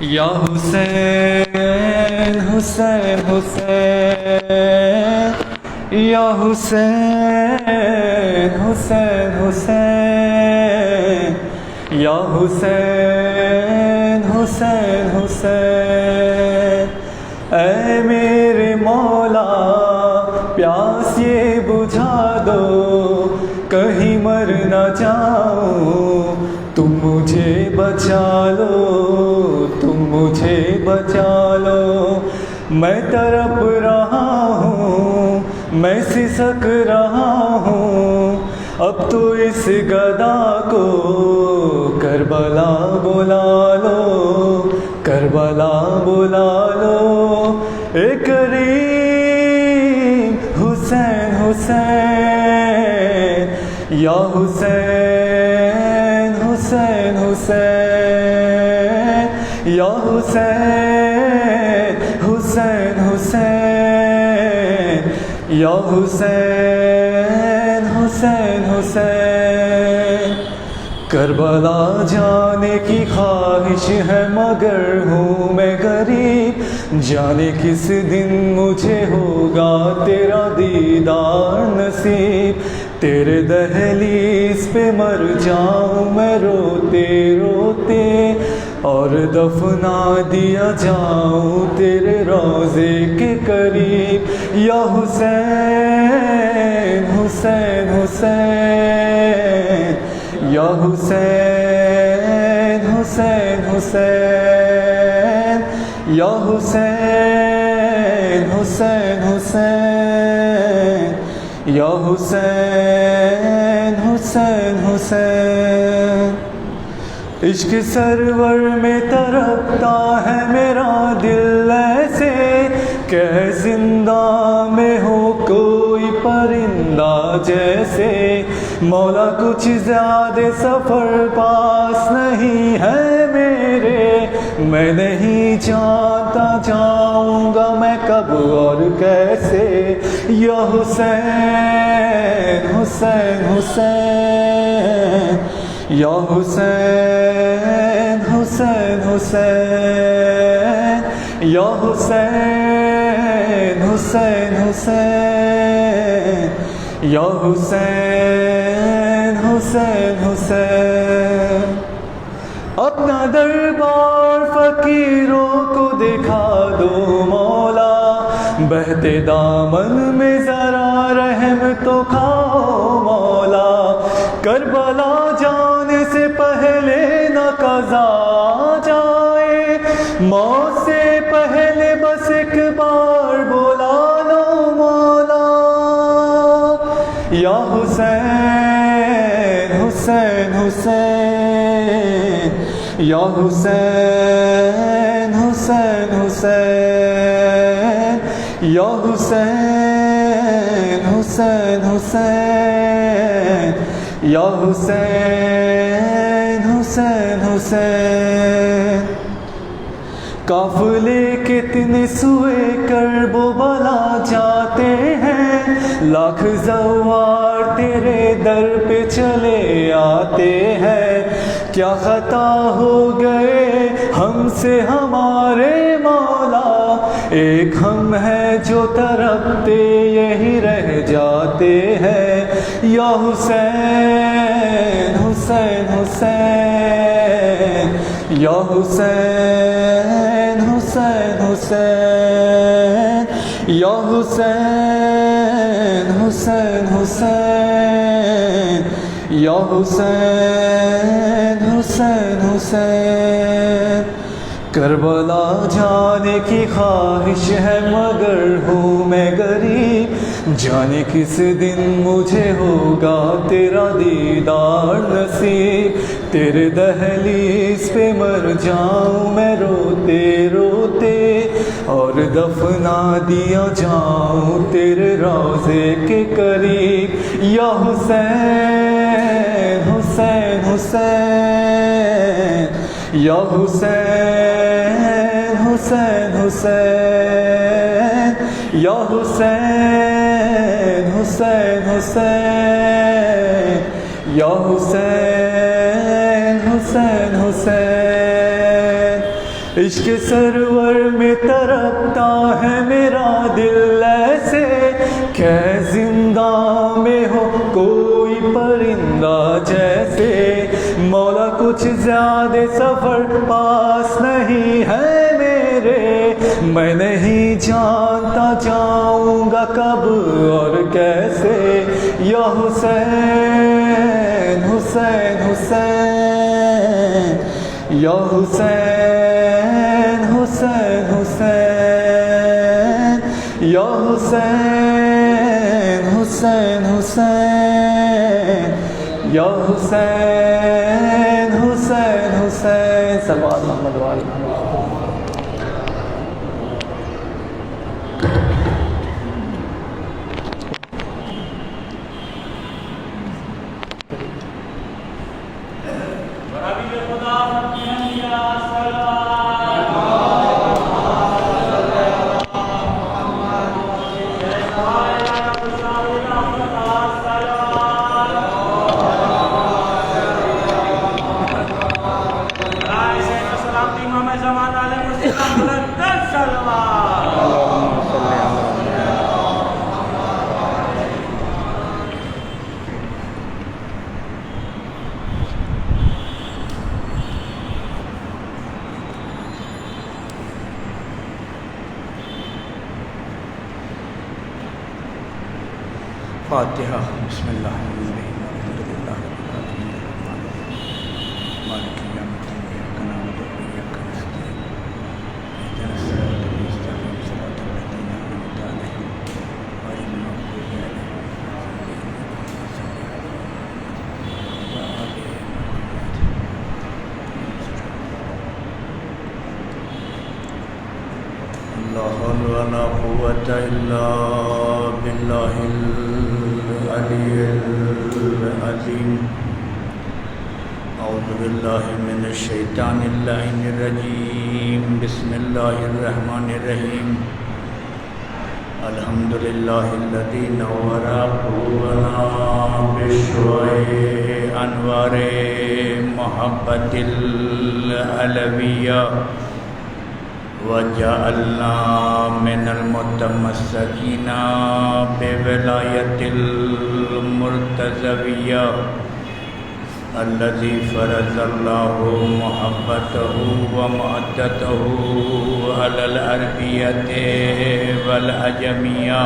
یا حسین حسین حسین یا حسین حسین حسین یا حسین حسین حسین اے میرے مولا پیاس یہ بجھا دو کہیں مر نہ جاؤں تم مجھے بچا لو تم مجھے بچا لو میں تڑپ رہا ہوں میں سسک رہا ہوں اب تو اس گدا کو کربلا بلا لو کربلا بلا لو اے کریم حسین حسین یا حسین حسین حسین یا حسین حسین حسین یا حسین حسین حسین کربلا جانے کی خواہش ہے مگر ہوں میں غریب جانے کس دن مجھے ہوگا تیرا دیدار نصیب تیرے دہلیز پہ مر جاؤں میں روتے روتے اور دفنا دیا جاؤں تیرے روضے کے قریب یا حسین حسین حسین یا حسین حسین حسین یا حسین حسین حسین یا حسین حسین حسین عشق سرور میں تڑپتا ہے میرا دل ایسے کہ زندہ میں ہو کوئی پرندہ جیسے مولا کچھ زیادہ سفر پاس نہیں ہے میرے میں نہیں جانتا جاؤں گا میں کب اور کیسے یا حسین حسین حسین یا حسین حسین حسین یا حسین حسین حسین یا حسین حسین حسین اپنا دربار فقیروں کو دکھا دو مولا بہتے دامن میں ذرا رحم تو کھاؤ مولا کربلا جانے سے پہلے نہ قضا جائے موت سے پہلے بس ایک بار بلا لو مولا یا حسین حسین حسین یا حسین حسین حسین یا حسین حسین حسین یا حسین حسین حسین قافلے کتنے سوئے کرب و بلا جاتے ہیں لاکھ زوار تیرے در پہ چلے آتے ہیں کیا خطا ہو گئے ہم سے ہمارے مولا ایک ہم ہیں جو تڑپتے یہی رہ جاتے ہیں یا حسین حسین حسین یا حسین حسین حسین یا حسین حسین حسین یا حسین حسین حسین کربلا جانے کی خواہش ہے مگر ہوں میں غریب جانے کس دن مجھے ہوگا تیرا دیدار نصیب تیرے دہلیز پہ مر جاؤں میں روتے روتے اور دفنا دیا جاؤں تیرے روضے کے قریب یا حسین حسین حسین یا حسین حسین حسین یا حسین حسین حسین یا حسین حسین حسین، عشق سرور میں تڑپتا ہے میرا دل ایسے کہ زندہ میں ہو کوئی پرندہ جیسے، مولا کچھ زیادہ سفر پاس نہیں ہے میرے، میں نہیں جانتا جاؤں گا کب اور کیسے، یا حسین حسین حسین، یا حسین حسین حسین، یا حسین حسین حسین، یا حسین حسین حسین، صلوات محمد و آل محمد۔ فاتحہ۔ بسم اللہ الرحمن الرحیم، الحمد للہ رب العالمین، الرحمن الرحیم، مالک یوم الدین، ایاک نعبد و ایاک نستعین، اہدنا الصراط المستقیم، صراط الذین انعمت علیہم غیر المغضوب علیہم ولا حول ولا قوة إلا بالله العلي العظيم۔ أعوذ بالله من الشيطان اللعين الرجيم، بسم الله الرحمن الرحيم، الحمد لله الذي نور قلوبنا بشعاع أنوار محبة العلوية، وجعلنا من المتمسكين بولاية المرتضوية، الذي فرض الله محبته ومودته على العربية والعجمية۔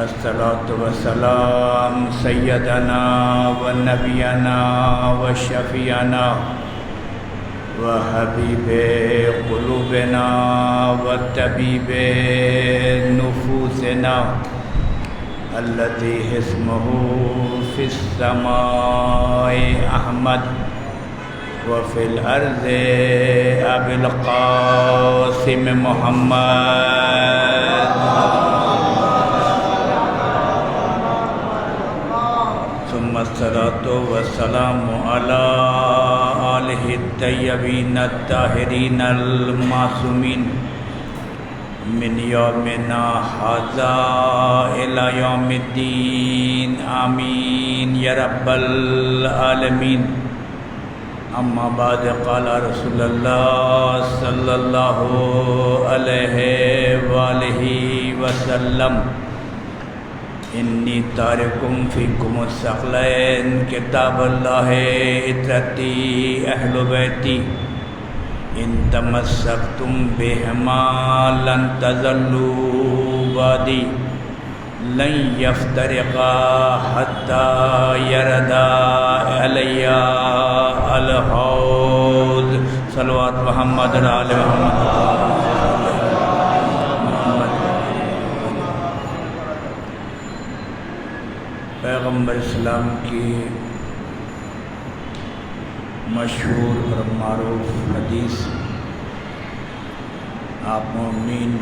الصلاة والسلام سيدنا ونبينا وشفيعنا وحبیب قلوبنا وطبیب نفوسنا، الذي اسمه في السماء أحمد وفي الأرض أبي القاسم محمد، ثم الصلاة والسلام على آلہ الطیبین الطاہرین المعصومین، من یومنا ھذا الی یوم الدین، آمین یا رب العالمین۔ اما بعد، قال رسول اللہ صلی اللہ علیہ وآلہ وسلم، انی تارکم فیکم الثقلین، کتاب اللہ عترتی اہل بیتی، ان تمسکتم بہما لن تضلوا بعدی، لن یفترقا حتی یردا علی الحوض۔ صلوات محمد علی محمد۔ پیغمبر اسلام کی مشہور اور معروف حدیث، آپ مومنین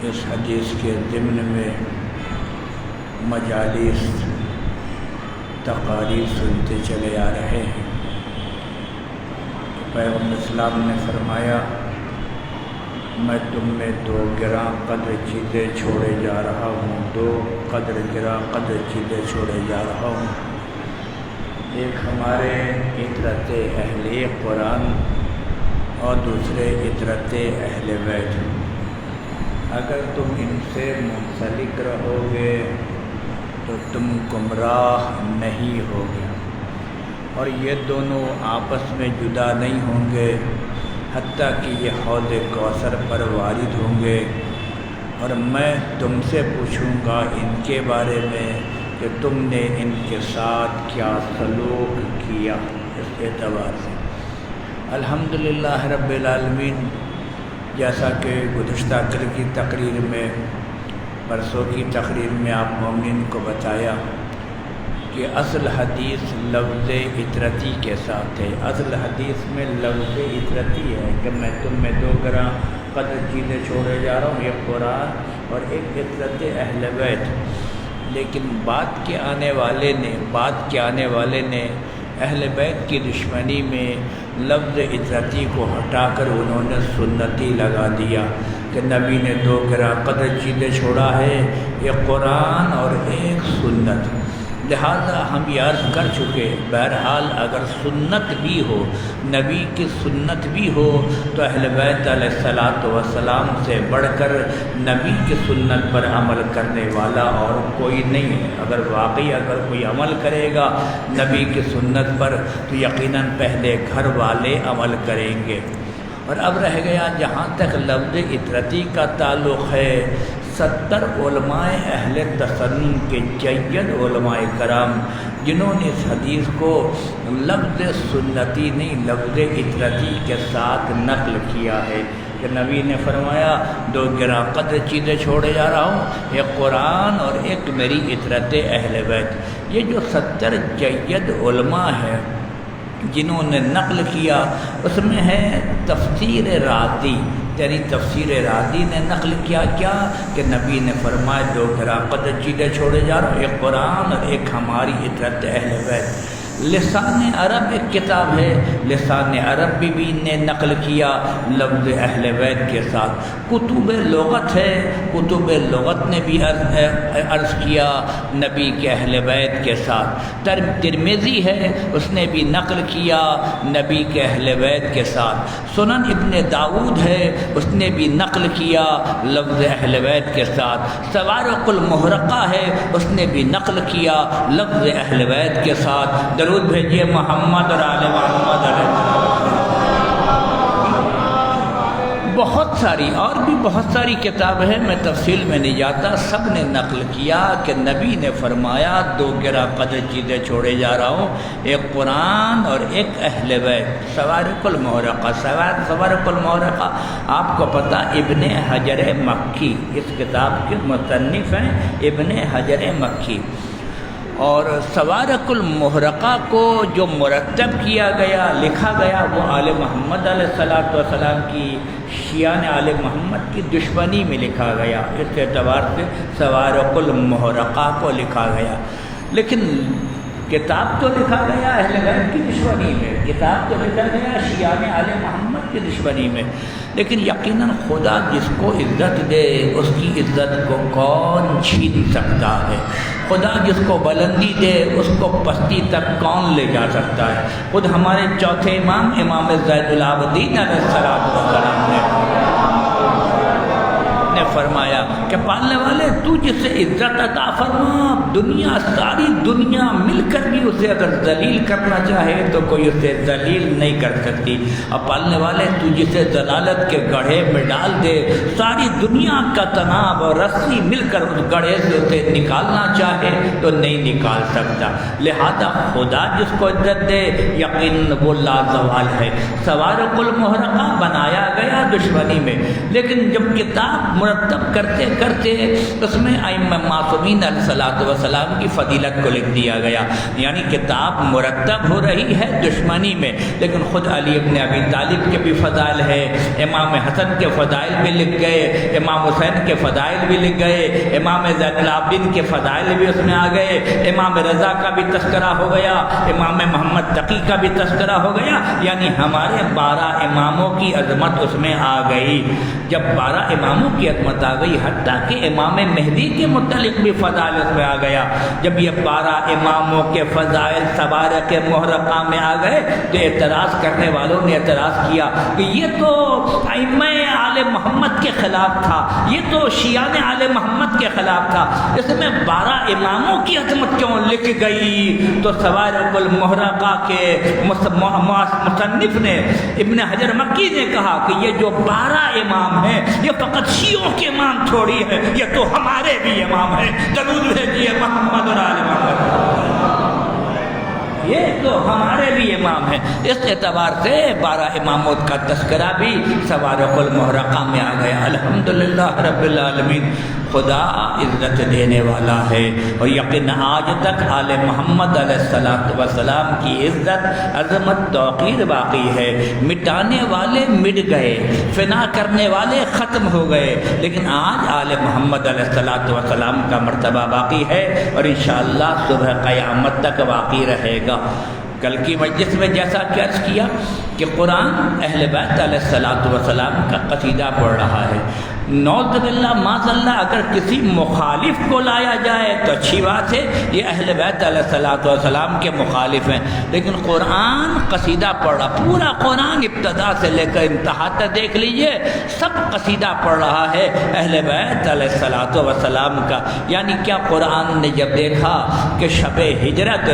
اس حدیث کے ضمن میں مجالس تقاریر سنتے چلے آ رہے ہیں۔ پیغمبر اسلام نے فرمایا میں تم میں دو گراں قدر چیزیں چھوڑے جا رہا ہوں، دو گراں قدر چیزیں چھوڑے جا رہا ہوں۔ ایک ہمارے عطرت اہل قرآن اور دوسرے عطرت اہل بیت۔ اگر تم ان سے منسلک رہو گے تو تم گمراہ نہیں ہوگے، اور یہ دونوں آپس میں جدا نہیں ہوں گے حتیٰ کہ یہ حوض کوثر پر وارد ہوں گے، اور میں تم سے پوچھوں گا ان کے بارے میں کہ تم نے ان کے ساتھ کیا سلوک کیا۔ اس اعتبار سے الحمدللہ رب العالمین، جیسا کہ گزشتہ کل کی تقریر میں، پرسوں کی تقریر میں آپ مومنین کو بتایا کہ اصل حدیث لفظ عطرتی کے ساتھ ہے۔ اصل حدیث میں لفظ عطرتی ہے کہ میں تم میں دو گراں قدر چیزیں چھوڑے جا رہا ہوں، ایک قرآن اور ایک عطرت اہل بیت۔ لیکن بعد کے آنے والے نے اہل بیت کی دشمنی میں لفظ عطرتی کو ہٹا کر انہوں نے سنتی لگا دیا کہ نبی نے دو گراں قدر چیزیں چھوڑا ہے، ایک قرآن اور ایک سنت۔ لہذا ہم یہ عرض کر چکے، بہرحال اگر سنت بھی ہو، نبی کی سنت بھی ہو، تو اہل بیت علیہ الصلاۃ والسلام سے بڑھ کر نبی کی سنت پر عمل کرنے والا اور کوئی نہیں ہے۔ اگر کوئی عمل کرے گا نبی کی سنت پر تو یقیناً پہلے گھر والے عمل کریں گے۔ اور اب رہ گیا جہاں تک لفظ عطرتی کا تعلق ہے، 70 علماء اہل تسنن کے جید علماء کرام جنہوں نے اس حدیث کو لفظ سنتی نہیں لفظ عطرتی کے ساتھ نقل کیا ہے کہ نبی نے فرمایا دو گراں قدر چیزیں چھوڑے جا رہا ہوں، ایک قرآن اور ایک میری عطرت اہل بیت۔ یہ جو 70 جید علماء ہیں جنہوں نے نقل کیا، اس میں ہے تفسیر رازی، یعنی تفسیر رازی نے نقل کیا کہ نبی نے فرمایا دو گراں قدر چیزیں چھوڑے جا رہا ہوں، ایک قرآن اور ایک ہماری عطرت اہل بیت۔ لسان عرب ایک کتاب ہے، لسان عرب بھی نے نقل کیا لفظ اہل بیت کے ساتھ۔ کتب لغت ہے، کتب لغت نے بھی عرض کیا نبی کے اہل بیت کے ساتھ۔ ترمذی ہے، اس نے بھی نقل کیا نبی کے اہل بیت کے ساتھ۔ سنن ابن داؤد ہے، اس نے بھی نقل کیا لفظ اہل بیت کے ساتھ۔ سوارق المحرقہ ہے، اس نے بھی نقل کیا لفظ اہل بیت کے ساتھ۔ درود بھیجیے محمد اور آل محمد علیہ۔ بہت ساری کتاب ہیں، میں تفصیل میں نہیں جاتا، سب نے نقل کیا کہ نبی نے فرمایا دو گراں قدر چیزیں چھوڑے جا رہا ہوں، ایک قرآن اور ایک اہل بیت۔ سوارق المحرقہ آپ کو پتہ ابن حجر مکی، اس کتاب کے مصنف ہیں ابن حجر مکی۔ اور سوارق المحرقہ کو جو مرتب کیا گیا، لکھا گیا، وہ آل محمد علیہ الصلاۃ والسلام کی، شیعہ آل محمد کی دشمنی میں لکھا گیا، اس اعتبار سے سوارق المحرقہ کو لکھا گیا۔ لیکن کتاب تو لکھا گیا اہل بیت کی دشمنی میں، کتاب تو لکھا گیا شیعہ آل محمد کی دشمنی میں، لیکن یقیناً خدا جس کو عزت دے اس کی عزت کو کون چھین سکتا ہے؟ خدا جس کو بلندی دے اس کو پستی تک کون لے جا سکتا ہے؟ خود ہمارے چوتھے امام زید العابدین علیہ السلام نے فرمایا کہ پالنے والے تو جسے عزت عطا فرما، دنیا ساری دنیا مل کر بھی اسے اگر ذلیل کرنا چاہے تو کوئی اسے ذلیل نہیں کر سکتی، اور پالنے والے تو جسے ضلالت کے گڑھے میں ڈال دے، ساری دنیا کا تناب اور رسی مل کر اس گڑھے سے اسے نکالنا چاہے تو نہیں نکال سکتا۔ لہذا خدا جس کو عزت دے یقین وہ لازوال ہے۔ سوارق المحرقہ بنایا گیا دشمنی میں، لیکن جب کتاب مرتب مرتب کرتے کرتے اس میں ائمہ معصومین علیہ الصلوۃ والسلام کی فضیلت کو لکھ دیا گیا. یعنی کتاب مرتب ہو رہی ہے دشمنی میں، لیکن خود علی ابن ابی طالب کے بھی فضائل ہے، امام حسن کے فضائل بھی لکھ گئے، امام حسین کے فضائل بھی لکھ گئے، امام زین العابدین کے فضائل بھی اس میں آ گئے، امام رضا کا بھی تذکرہ ہو گیا، امام محمد تقی کا بھی تذکرہ ہو گیا. یعنی ہمارے 12 اماموں کی عظمت اس میں آ گئی. جب 12 اماموں کی عظمت آ گئی، حتیٰ کہ امام مہدی کے متعلق بھی فضائل اس میں آ گیا. جب یہ 12 اماموں کے فضائل سوارق محرقہ میں آ گئے تو اعتراض کرنے والوں نے اعتراض کیا کہ یہ تو ائمہ آل محمد کے خلاف تھا، یہ تو شیعان آل محمد کے خلاف تھا، اس میں 12 اماموں کی عظمت کیوں لکھ گئی؟ تو سوارق المحرقہ کے مصنف نے ابن حجر مکی نے کہا کہ یہ جو 12 امام ہیں یہ فقط شیعوں کے امام تھوڑی ہے، یہ تو ہمارے بھی امام ہیں. درود بھیجیے محمد اور آل محمد. یہ تو ہمارے بھی امام ہیں. اس اعتبار سے 12 اماموں کا تذکرہ بھی سوارق المحرقہ میں آ گیا. الحمدللہ رب العالمین. خدا عزت دینے والا ہے، اور یقین آج تک آل محمد علیہ السلام کی عزت عظمت توقیر باقی ہے. مٹانے والے مٹ گئے، فنا کرنے والے ختم ہو گئے، لیکن آج آل محمد علیہ السلام کا مرتبہ باقی ہے، اور انشاءاللہ صبح قیامت تک باقی رہے گا. کل کی مجلس میں جیسا کہ عرض کیا کہ قرآن اہل بیت علیہ السلام کا قصیدہ پڑھ رہا ہے. نعوذ باللہ معاذ اللہ اگر کسی مخالف کو لایا جائے تو اچھی بات ہے، یہ اہل بیت علیہ السلام کے مخالف ہیں، لیکن قرآن قصیدہ پڑھ رہا. پورا قرآن ابتدا سے لے کر انتہا تک دیکھ لیجئے، سب قصیدہ پڑھ رہا ہے اہل بیت علیہ السلام کا. یعنی کیا قرآن نے جب دیکھا کہ شب ہجرت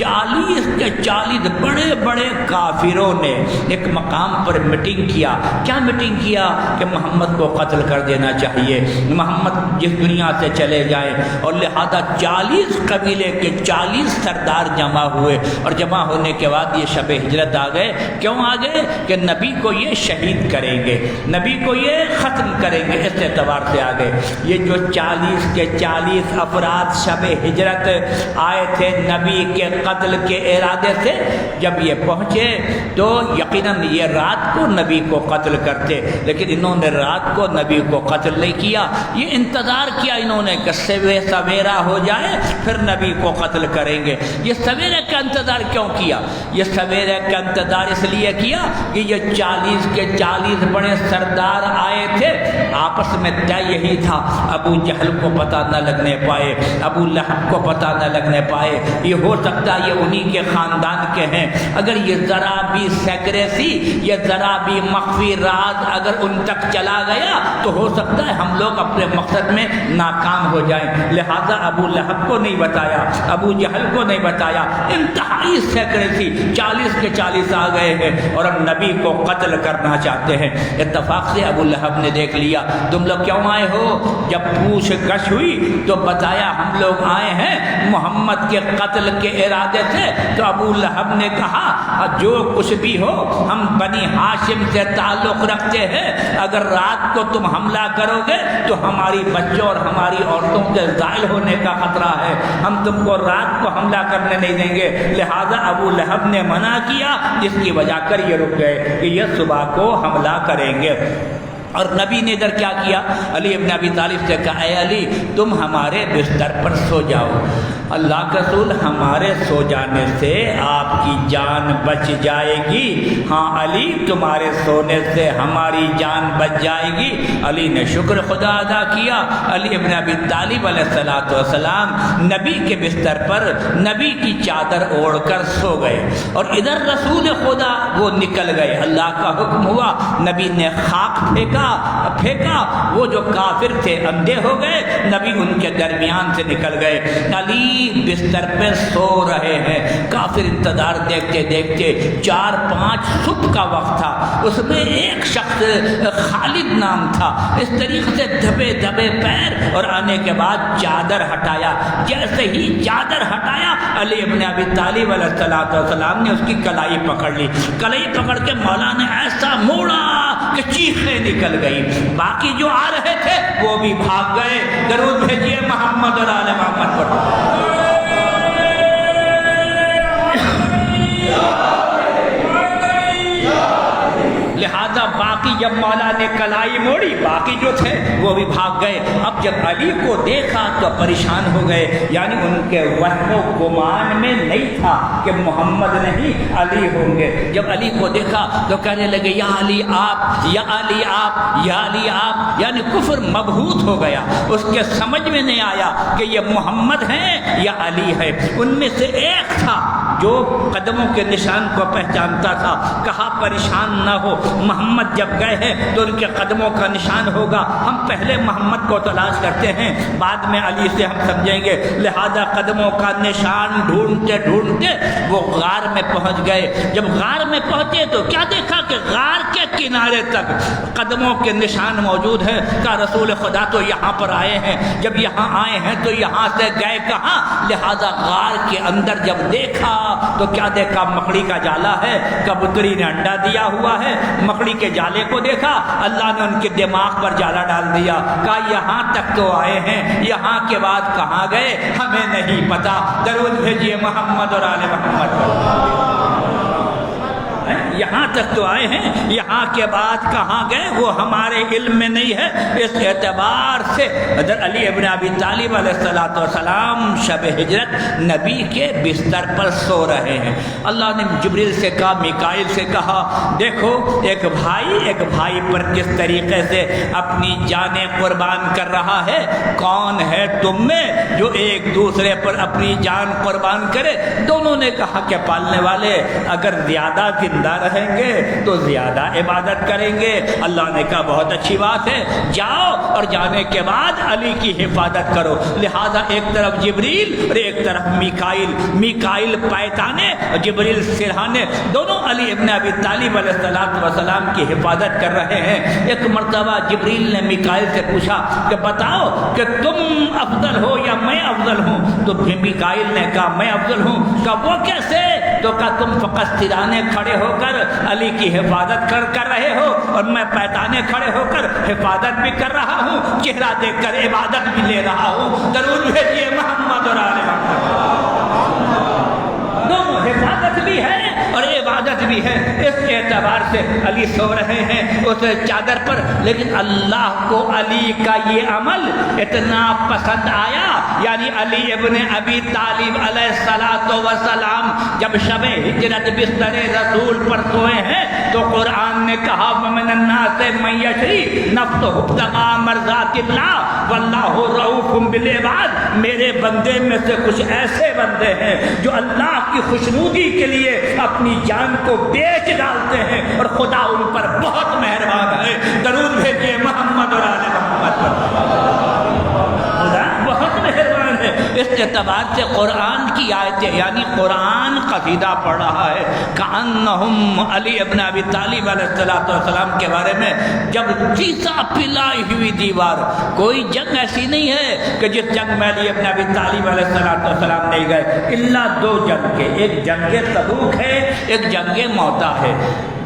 40 کے 40 بڑے بڑے کافروں نے ایک مقام پر میٹنگ کیا. کیا میٹنگ کیا؟ کہ محمد کو قتل کر دینا چاہیے، محمد جس دنیا سے چلے جائیں، اور لہذا 40 قبیلے کے 40 سردار جمع ہوئے، اور جمع ہونے کے بعد یہ شب ہجرت آ گئے. کیوں آ گئے؟ کہ نبی کو یہ شہید کریں گے، نبی کو یہ ختم کریں گے. اس اعتبار سے آ گئے. یہ جو 40 کے 40 افراد شب ہجرت آئے تھے نبی کے قتل کے ارادے سے، جب یہ پہنچے تو یقیناً یہ رات کو نبی کو قتل کرتے، لیکن انہوں نے رات کو نبی کو قتل نہیں کیا. یہ انتظار کیا انہوں نے کہ سویرا ہو جائے پھر نبی کو قتل کریں گے. یہ سویرے کا انتظار کیوں کیا؟ یہ سویرے کا انتظار اس لیے کیا کہ یہ 40 کے 40 بڑے سردار آئے تھے، آپس میں طے یہی تھا ابو جہل کو پتہ نہ لگنے پائے، ابو لہب کو پتہ نہ لگنے پائے. یہ ہو سکتا ہے یہ انہی کے خاندان کے ہیں. اگر یہ ذرا بھی سیکریسی، یہ ذرا بھی مخفی راز اگر ان تک چلا گیا تو ہو سکتا ہے ہم لوگ اپنے مقصد میں ناکام ہو جائیں. لہذا ابو لہب کو نہیں بتایا، ابو جہل کو نہیں بتایا. انتہائی سیکریسی 40 کے 40 آ گئے ہیں اور اب نبی کو قتل کرنا چاہتے ہیں. اتفاق سے ابو لہب نے دیکھ لیا. تم لوگ کیوں آئے ہو؟ جب پوچھ گچھ ہوئی تو بتایا ہم لوگ آئے ہیں محمد کے قتل کے ارادے سے. تو ابو لہب نے کہا جو کچھ بھی ہو ہم بنی ہاشم سے تعلق رکھتے ہیں، اگر رات کو تم حملہ کرو گے تو ہماری بچوں اور ہماری عورتوں کے زائل ہونے کا خطرہ ہے، ہم تم کو رات کو حملہ کرنے نہیں دیں گے. لہذا ابو لہب نے منع کیا، جس کی وجہ کر یہ رک گئے کہ یہ صبح کو حملہ کریں گے. اور نبی نے ادھر کیا کیا؟ علی ابن ابی طالب سے کہا اے علی تم ہمارے بستر پر سو جاؤ. اللہ کا رسول ہمارے سو جانے سے آپ کی جان بچ جائے گی. ہاں علی تمہارے سونے سے ہماری جان بچ جائے گی. علی نے شکر خدا ادا کیا. علی ابن ابی طالب علیہ السلام نبی کے بستر پر نبی کی چادر اوڑھ کر سو گئے، اور ادھر رسول خدا وہ نکل گئے. اللہ کا حکم ہوا، نبی نے خاک پھینکا، وہ جو کافر تھے اندھے ہو گئے، نبی ان کے درمیان سے نکل گئے. علی بستر پہ سو رہے ہیں. کافر انتظار دیکھتے دیکھتے 4-5 صبح کا وقت تھا. اس میں ایک شخص خالد نام تھا. اس طریقے سے دبے دبے پیر اور آنے کے بعد چادر ہٹایا. جیسے ہی چادر ہٹایا علی ابن ابی طالب علیہ السلام نے اس کی کلائی پکڑ لی. کلائی پکڑ کے مولا نے ایسا موڑا کہ چیخیں نکل گئی. باقی جو آ رہے تھے وہ بھی بھاگ گئے. درود بھیجیے محمد اور آل محمد پر. لہذا باقی جب مولا نے کلائی موڑی باقی جو تھے وہ بھی بھاگ گئے. اب جب علی کو دیکھا تو پریشان ہو گئے. یعنی ان کے وہم و گمان میں نہیں تھا کہ محمد نہیں علی ہوں گے. جب علی کو دیکھا تو کہنے لگے یا علی آپ، یا علی آپ، یا علی آپ. یعنی کفر مبہوت ہو گیا. اس کے سمجھ میں نہیں آیا کہ یہ محمد ہیں یا علی ہے. ان میں سے ایک تھا جو قدموں کے نشان کو پہچانتا تھا. کہا پریشان نہ ہو، محمد جب گئے ہیں تو ان کے قدموں کا نشان ہوگا. ہم پہلے محمد کو تلاش کرتے ہیں، بعد میں علی سے ہم سمجھیں گے. لہذا قدموں کا نشان ڈھونڈتے ڈھونڈتے وہ غار میں پہنچ گئے. جب غار میں پہنچے تو کیا دیکھا کہ غار کے کنارے تک قدموں کے نشان موجود ہیں. کہا رسول خدا تو یہاں پر آئے ہیں. جب یہاں آئے ہیں تو یہاں سے گئے کہاں؟ لہذا غار کے اندر جب دیکھا تو کیا دیکھا؟ مکڑی کا جالا ہے. کبوتری نے انڈا دیا ہوا ہے. مکڑی کے جالے کو دیکھا، اللہ نے ان کے دماغ پر جالا ڈال دیا. کہا یہاں تک تو آئے ہیں، یہاں کے بعد کہاں گئے ہمیں نہیں پتا. درود بھیجیے محمد اور آل محمد. یہاں تک تو آئے ہیں، یہاں کے بعد کہاں گئے وہ ہمارے علم میں نہیں ہے. اس اعتبار سے حضرت علی ابن ابی طالب علیہ السلام شب ہجرت نبی کے بستر پر سو رہے ہیں. اللہ نے جبریل سے کہا، میکائیل سے کہا، دیکھو ایک بھائی پر کس طریقے سے اپنی جانیں قربان کر رہا ہے. کون ہے تم میں جو ایک دوسرے پر اپنی جان قربان کرے؟ دونوں نے کہا کہ پالنے والے اگر زیادہ زندہ رہیں گے تو زیادہ عبادت کریں گے. اللہ نے کہا بہت اچھی بات ہے، جاؤ اور جانے کے بعد علی کی حفاظت کرو. لہذا ایک طرف جبریل اور ایک طرف میکائیل پیتانے، جبریل سرہانے، دونوں علی ابن ابی طالب علیہ السلام کی حفاظت کر رہے ہیں. ایک مرتبہ جبریل نے میکائیل سے پوچھا کہ بتاؤ کہ تم افضل ہو یا میں افضل ہوں؟ تو میکائیل نے کہا میں افضل ہوں. کہا وہ کیسے؟ تو کہا تم فقط سرانے کھڑے ہو کر علی کی حفاظت کر رہے ہو اور میں پیتانے کھڑے ہو کر حفاظت بھی کر رہا ہوں، چہرہ دیکھ کر عبادت بھی لے رہا ہوں. درود بھیجیے محمد اور آل محمد. دونوں حفاظت بھی ہے اور عبادت بھی ہے. اس اعتبار سے علی سو رہے ہیں اس چادر پر. لیکن اللہ کو علی کا یہ عمل اتنا پسند آیا. یعنی علی ابن ابی طالب علیہ السلام جب شب ہجرت بستر رسول پر سوئے ہیں تو قرآن نے کہا وَمِنَ النَّاسِ مَن يَشْرِي نَفْسَهُ ابْتِغَاءَ مَرْضَاتِ اللَّهِ وَاللَّهُ رَءُوفٌ بِالْعِبَادِ. میرے بندے میں سے کچھ ایسے بندے ہیں جو اللہ کی خوشنودی کے لیے اپنی جان کو بیچ ڈالتے ہیں اور خدا ان پر بہت مہربان ہے. درود بھیجیے محمد اور آل محمد پر. خدا بہت مہربان ہے. اس اعتبار سے قرآن کی آیتیں یعنی قرآن قصیدہ پڑھ رہا ہے کأنہم علی ابن ابی طالب علیہ السلام کے بارے میں. جب چیسا پلائی ہوئی دیوار، کوئی جنگ ایسی نہیں ہے کہ جس جنگ میں علی ابن ابی طالب علیہ السلام نہیں گئے، الا دو جنگ کے. ایک جنگ تبوک ہے، ایک جنگ موتا ہے.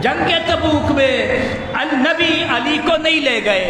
جنگ تبوک میں النبی علی کو نہیں لے گئے.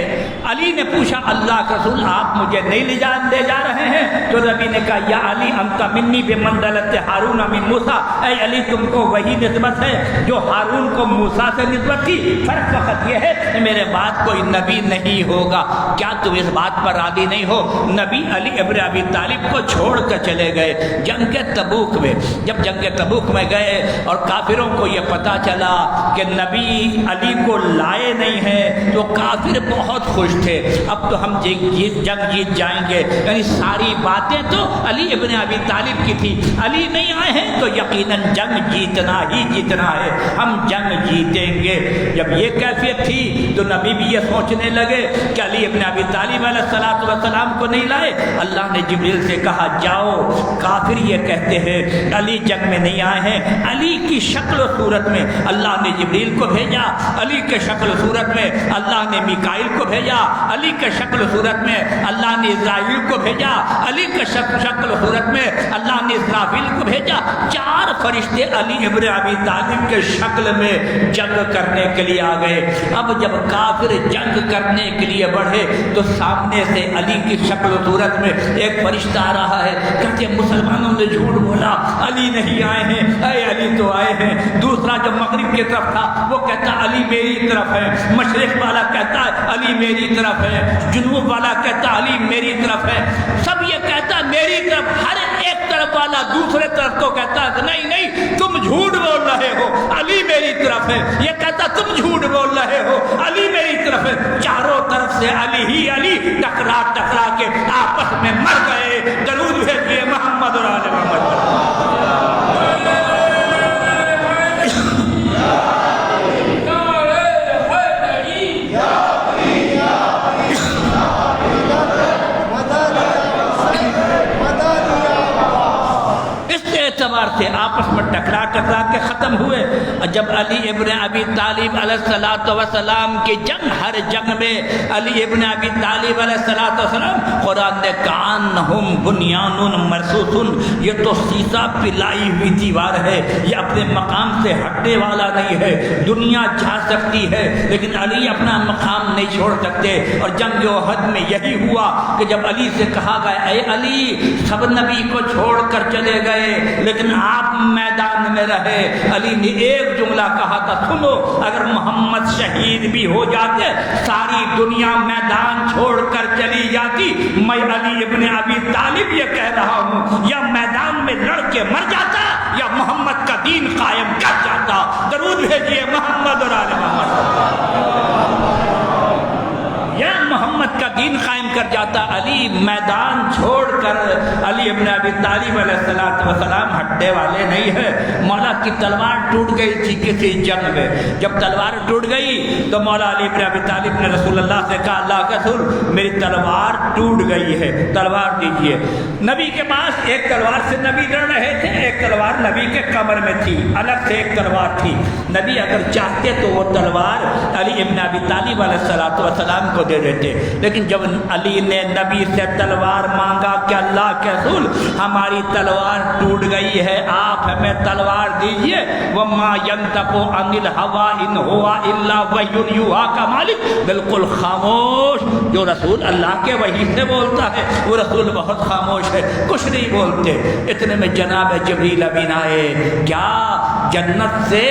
علی نے پوچھا اللہ کے رسول آپ مجھے نہیں لے جا رہے ہیں؟ تو نبی نے کہا یا علی انت منی بمنزلت ہارون من موسیٰ. اے علی تم کو وہی نسبت ہے جو ہارون کو موسیٰ سے نسبت تھی. فرق وقت یہ ہے کہ میرے بعد کوئی نبی نہیں ہوگا. کیا تم اس بات پر راضی نہیں ہو؟ نبی علی ابن ابی طالب کو چھوڑ کر چلے گئے جنگ تبوک میں. جب جنگ تبوک میں گئے اور کافروں کو یہ پتا چلا کہ نبی علی کو لائے نہیں ہیں تو کافر بہت خوش تھے. اب تو ہم جنگ جیت جائیں گے. یعنی ساری باتیں تو علی ابن ابی طالب کی تھی. علی نہیں آئے ہیں تو یقیناً جنگ جیتنا ہی جیتنا ہے، ہم جنگ جیتیں گے. جب یہ کیفیت تھی تو نبی بھی یہ سوچنے لگے کہ علی ابن ابی طالب علیہ السلام کو نہیں لائے. اللہ نے جبریل سے کہا جاؤ، کافر یہ کہتے ہیں علی جنگ میں نہیں آئے ہیں. علی کی شکل و صورت میں اللہ نے جبریل کو بھیجا، علی کے شکل صورت میں اللہ نے میکائیل کو بھیجا، علی کے شکل صورت میں اللہ نے اسرائیل کو بھیجا، علی کے شکل صورت میں اللہ نے اسرافیل کو بھیجا۔ 4 فرشتے علی ابن ابی طالب کے شکل میں جنگ کرنے کے لیے آ گئے۔ اب جب کافر جنگ کرنے کے لیے بڑھے تو سامنے سے علی کی شکل و صورت میں ایک فرشتہ آ رہا ہے، کہتے مسلمانوں نے جھوٹ بولا، علی نہیں آئے ہیں، اے علی تو آئے ہیں۔ دوسرا جو مغرب کی طرف تھا وہ کہتا علی میری طرف ہے، مشرق والا کہتا علی میری طرف ہے، جنوب والا کہتا علی میری طرف ہے، سب یہ کہتا میری طرف۔ ہر ایک طرف والا دوسرے طرف کو کہتا نہیں نہیں تم جھوٹ بول رہے ہو، علی میری طرف ہے، یہ کہتا تم جھوٹ بول رہے ہو، علی میری طرف ہے۔ چاروں طرف سے علی ہی علی ٹکرا ٹکرا کے آپس میں مر گئے۔ درود بھیجیے محمد اور آل محمد۔ اعتبار سے آپس میں ٹکرا ٹکرا کے ختم ہوئے۔ جب علی ابن ابی طالب علیہ السلام کی جنگ، ہر جنگ میں علی ابن ابی طالب علیہ السلام، قرآن نے کأنہم بنیان مرصوص، یہ تو سیسا پلائی ہوئی دیوار ہے، یہ اپنے مقام سے ہٹنے والا نہیں ہے۔ دنیا جا سکتی ہے لیکن علی اپنا مقام نہیں چھوڑ سکتے۔ اور جنگ احد میں یہی ہوا کہ جب علی سے کہا گیا اے علی سب نبی کو چھوڑ کر چلے گئے لیکن آپ میدان میں رہے، علی نے ایک جملہ کہا تھا، سنو اگر محمد شہید بھی ہو جاتے، ساری دنیا میدان چھوڑ کر چلی جاتی، میں علی ابن ابی طالب یہ کہہ رہا ہوں یا میدان میں لڑ کے مر جاتا یا محمد کا دین قائم کر جاتا۔ درود بھیجیے محمد اور آل محمد۔ یا محمد کا دین قائم کر جاتا۔ علی میدان چھوڑ کر، علی ابن ابی طالب علیہ السلام ہٹنے والے نہیں ہے۔ مولا کی تلوار ٹوٹ گئی تھی کسی جنگ میں، جب تلوار ٹوٹ گئی تو مولا علی ابن ابی طالب نے رسول اللہ سے کہا اللہ کے رسول میری تلوار ٹوٹ گئی ہے، تلوار دیجئے۔ نبی کے پاس ایک تلوار سے نبی لڑ رہے تھے، ایک تلوار نبی کے کمر میں تھی، الگ سے ایک تلوار تھی۔ نبی اگر چاہتے تو وہ تلوار علی ابن ابی طالب علیہ السلام کو دے دیتے، لیکن جب علی نے نبی سے تلوار مانگا کہ اللہ کے رسول ہماری تلوار ٹوٹ گئی ہے، آپ ہمیں تلوار دیجئے، وَمَا يَنْتَقُ عَنِ الْهَوَىٰ إِنْ هُوَ إِلَّا وَحْيٌ يُوحَىٰ کا مالک بالکل خاموش۔ جو رسول اللہ کے وحی سے بولتا ہے وہ رسول بہت خاموش ہے، کچھ نہیں بولتے۔ اتنے میں جناب جبریل امین آئے، کیا جنت سے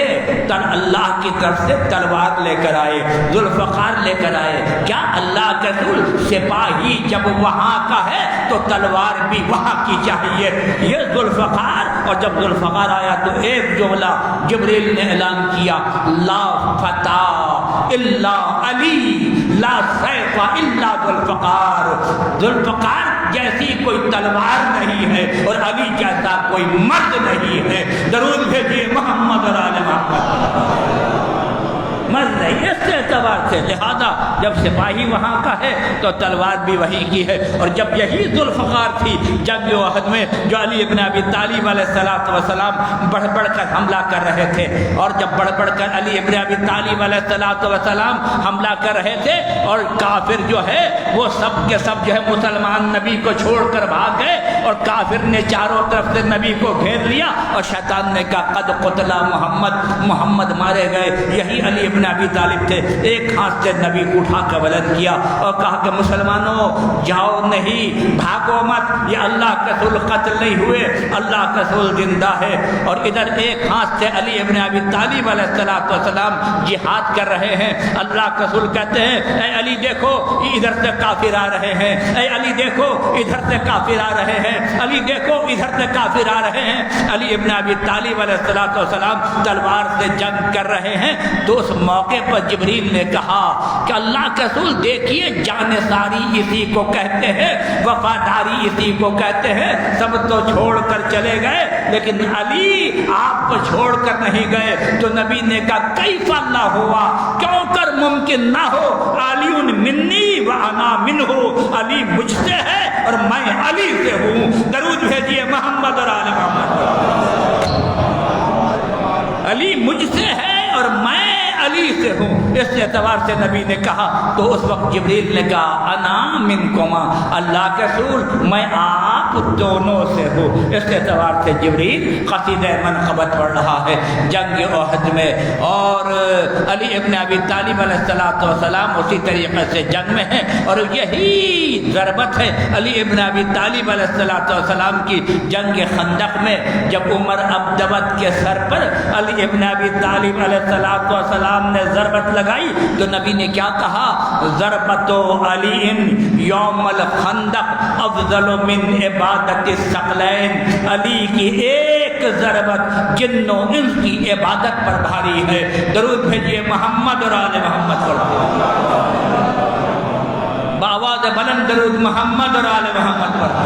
اللہ کی طرف سے تلوار لے کر آئے، ذوالفقار لے کر آئے۔ کیا اللہ کے رسول سپاہی جب وہاں کا ہے تو تلوار بھی وہاں کی چاہیے، یہ ذوالفقار۔ اور جب ذوالفقار آیا تو ایک جملہ جبریل نے اعلان کیا، لا فتح الا علی، لا سیف الا ذوالفقار۔ ذوالفقار جیسی کوئی تلوار نہیں ہے اور علی جیسا کوئی مرد نہیں ہے۔ درود بھیجیے محمد اور آل محمد۔ مرد نہیں، اس اعتبار سے لہذا جب سپاہی وہاں کا ہے تو تلوار بھی وہی کی ہے۔ اور جب یہی ذوالفقار تھی جنگ احد میں جو علی ابن ابی طالب علیہ السلام بڑھ بڑھ کر حملہ کر رہے تھے، اور جب بڑھ بڑھ کر علی ابن ابی طالب علیہ السلام حملہ کر رہے تھے اور کافر جو ہے وہ سب کے سب جو ہے مسلمان نبی کو چھوڑ کر بھاگ گئے، اور کافر نے چاروں طرف سے نبی کو گھیر لیا، اور شیطان نے کہا قد قتل محمد مارے گئے۔ یہی علی ابن ابی طالب تھے، ایک ہاتھ سے نبی کو اٹھا کے بلند کیا اور کہا کہ مسلمانوں جاؤ نہیں، بھاگو مت، یہ اللہ کے رسول قتل نہیں ہوئے، اللہ کے رسول زندہ ہے۔ اور ادھر ایک ہاتھ سے علی ابن ابی طالب علیہ السلام جہاد کر رہے ہیں۔ اللہ کے رسول کہتے ہیں اے علی دیکھو ادھر سے کافر آ رہے ہیں، اے علی دیکھو ادھر سے کافر آ رہے ہیں، علی دیکھو ادھر سے کافر آ رہے ہیں۔ علی ابن ابی طالب علیہ السلام تلوار سے جنگ کر رہے ہیں تو اس موقع پر جبریل نے کہا کہ اللہ کے رسول دیکھیے جانثاری اسی کو کہتے ہیں، وفاداری اسی کو کہتے ہیں، سب تو چھوڑ کر چلے گئے لیکن علی آپ کو چھوڑ کر نہیں گئے۔ تو نبی نے کہا کیف نہ ہوا، کیوں کر ممکن نہ ہو، علی منی و انا منہ، علی مجھ سے ہے اور میں علی سے ہوں۔ درود بھیجیے محمد اور آل محمد۔ علی مجھ سے ہے اور میں سے ہوں، اس اعتبار سے نبی نے کہا تو اس وقت جبریل نے کہا انا منکما، اللہ کے رسول میں آپ دونوں سے ہوں۔ اس اعتبار سے جبریل قصیدہ منقبت پڑھ رہا ہے جنگ احد میں، اور علی ابن ابی طالب علیہ السلام اسی طریقے سے جنگ میں ہیں، اور یہی ضربت ہے علی ابن ابی طالب علیہ السلام کی جنگ خندق میں، جب عمر ابدبت کے سر پر علی ابن ابی طالب علیہ السلام نے ضربت لگائی تو نبی نے کیا کہا؟ ضربت علی یوم الخندق افضل من عبادت الثقلین، علی کی ایک ضربت جن و انس کی عبادت پر بھاری ہے۔ درود بھیجیے محمد اور آل محمد پر، بآواز بلند درود محمد اور آل محمد پر۔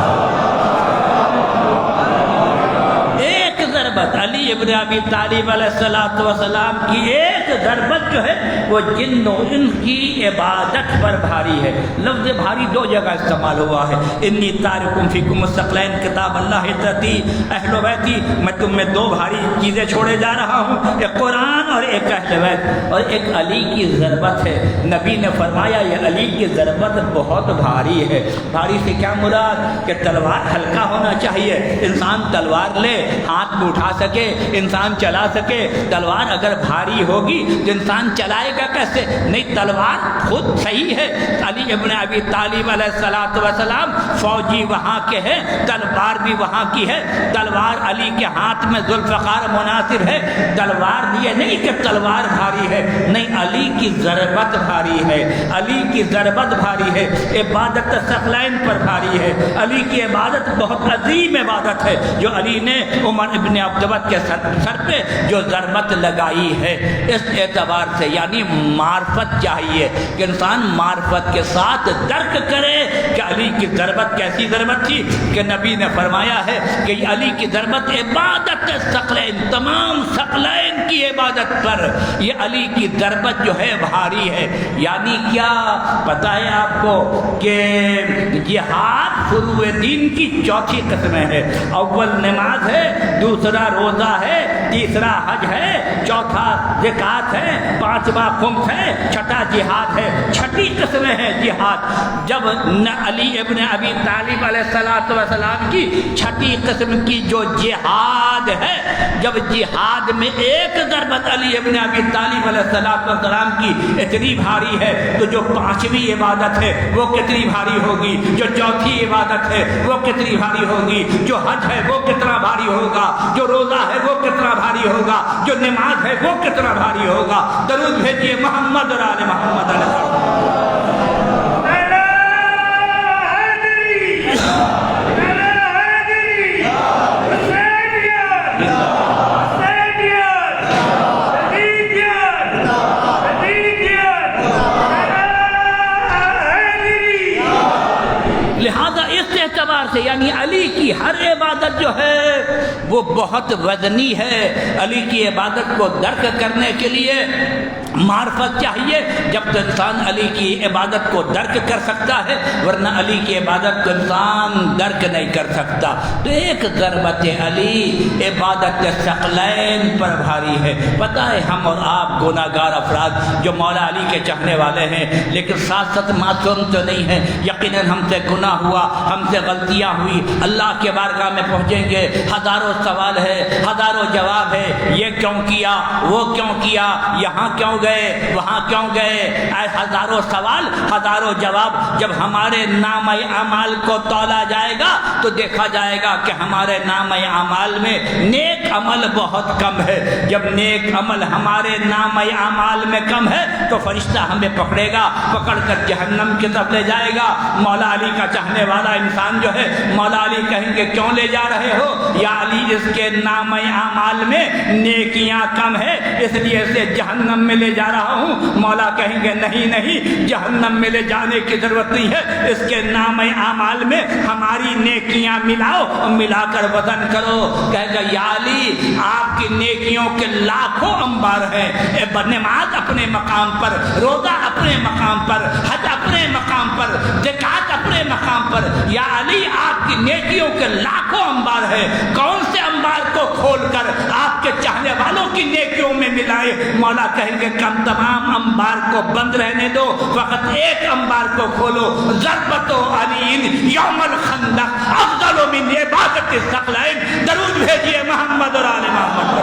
ایک ضربت علی ابن ابی طالب علیہ السلام کی ایک ضربت جو ہے وہ جن و انس کی عبادت پر بھاری ہے۔ لفظ بھاری دو جگہ استعمال ہوا ہے، انی تارکم فیکم الثقلین، کتاب اللہ تتی اہل بیتی، میں تم میں دو بھاری چیزیں چھوڑے جا رہا ہوں، ایک قرآن اور ایک اہل بیت، اور ایک علی کی ضربت ہے۔ نبی نے فرمایا یہ علی کی ضربت بہت بھاری ہے۔ بھاری سے کیا مراد؟ کہ تلوار ہلکا ہونا چاہیے، انسان تلوار لے ہاتھ میں اٹھا سکے، انسان چلا سکے۔ تلوار اگر بھاری ہوگی تو انسان چلائے گا کیسے؟ نہیں، تلوار خود صحیح ہے، علی ابن ابی طالب علیہ السلام فوجی وہاں کے ہیں، تلوار بھی وہاں کی ہے، تلوار علی کے ہاتھ میں ذوالفقار مناصر ہے۔ تلوار یہ نہیں کہ تلوار بھاری ہے، نہیں، علی کی ضربت بھاری ہے، علی کی ضربت بھاری ہے، عبادت ثقلین پر بھاری ہے۔ علی کی عبادت بہت عظیم عبادت ہے جو علی نے عمر ابن عبدبت کے سر پہ جو ضربت لگائی ہے۔ اس اعتبار سے یعنی معرفت چاہیے کہ انسان معرفت کے ساتھ درک کرے کہ علی کی ضربت کیسی ضربت تھی، کہ نبی نے فرمایا ہے کہ علی کی ضربت عبادت ثقلین، تمام ثقلین کی عبادت پر یہ علی کی ضربت جو ہے بھاری ہے۔ یعنی کیا پتہ ہے آپ کو کہ جہاد فروع دین کی چوتھی قسمیں ہے، اول نماز ہے، دوسرا روزہ ہے، تیسرا حج ہے، چوتھا زکوٰۃ ہے، پانچواں خمس ہے، چھٹا جہاد ہے۔ چھٹی قسمیں ہے جہاد۔ جب علی ابن ابی طالب علیہ السلام کی چھٹی قسم کی جو جہاد ہے، جب جہاد میں ایک ضربت علی ابن ابی طالب علیہ السلام کی اتنی بھاری ہے تو جو پانچویں عبادت ہے وہ کتنی بھاری ہوگی، جو چوتھی عبادت ہے وہ کتنی بھاری ہوگی، جو حج ہے وہ کتنا بھاری ہوگا، جو روزہ ہے وہ کتنا بھاری ہوگا، جو نماز ہے وہ کتنا بھاری ہوگا۔ درود بھیجیے محمد اور آل محمد علیہ السلام۔ لہذا اس اعتبار سے یعنی علی کی ہر عبادت جو ہے وہ بہت وزنی ہے۔ علی کی عبادت کو درک کرنے کے لیے معرفت چاہیے، جب تو انسان علی کی عبادت کو درک کر سکتا ہے، ورنہ علی کی عبادت کو انسان درک نہیں کر سکتا۔ تو ایک ضربت علی عبادت ثقلین پر بھاری ہے۔ پتہ ہے ہم اور آپ گناہ گار افراد جو مولا علی کے چاہنے والے ہیں لیکن ساتھ ساتھ معصوم تو نہیں ہیں، یقیناً ہم سے گناہ ہوا، ہم سے غلطیاں ہوئی، اللہ کے بارگاہ میں پہنچیں گے، ہزاروں سوال ہے، ہزاروں جواب ہے، یہ کیوں کیا، وہ کیوں کیا، یہاں کیوں گئے، وہاں کیوں گئے، ہزاروں سوال ہزاروں جواب۔ جب ہمارے نامہ اعمال کو تولا جائے گا تو دیکھا جائے گا کہ ہمارے نامہ اعمال میں نیک عمل بہت کم ہے۔ جب نیک عمل ہمارے نامہ اعمال میں کم ہے تو فرشتہ ہمیں پکڑے گا، پکڑ کر جہنم کی طرف لے جائے گا۔ مولا علی کا چاہنے والا انسان جو ہے، مولا علی کہیں گے کیوں لے جا رہے ہو؟ یا علی اس کے نامہ اعمال میں نیکیاں کم ہے اس لیے اسے جہنم میں لے جا رہا ہوں۔ مولا کہیں گے نہیں نہیں، جہنم میں لے جانے کی ضرورت نہیں ہے، اس کے نامہ اعمال میں ہماری نیکیاں ملاؤ اور ملا کر وزن کرو۔ کہے گا یا علی آپ کی نیکیوں کے لاکھوں انبار ہیں، نماز اپنے مقام پر، روزہ اپنے مقام پر، حج اپنے اپنے مقام پر، زکات اپنے مقام پر. یا علی آپ کی نیکیوں کے لاکھوں انبار ہے، کون سے انبار کو کھول کر آپ کے چاہنے والوں کی نیکیوں میں ملائے؟ مولا کہیں گے کم تمام انبار کو بند رہنے دو، فقط ایک انبار کو کھولو. ضربت علی یوم الخندق افضل من عبادت الثقلین. درود بھیجیے محمد اور آل محمد پر.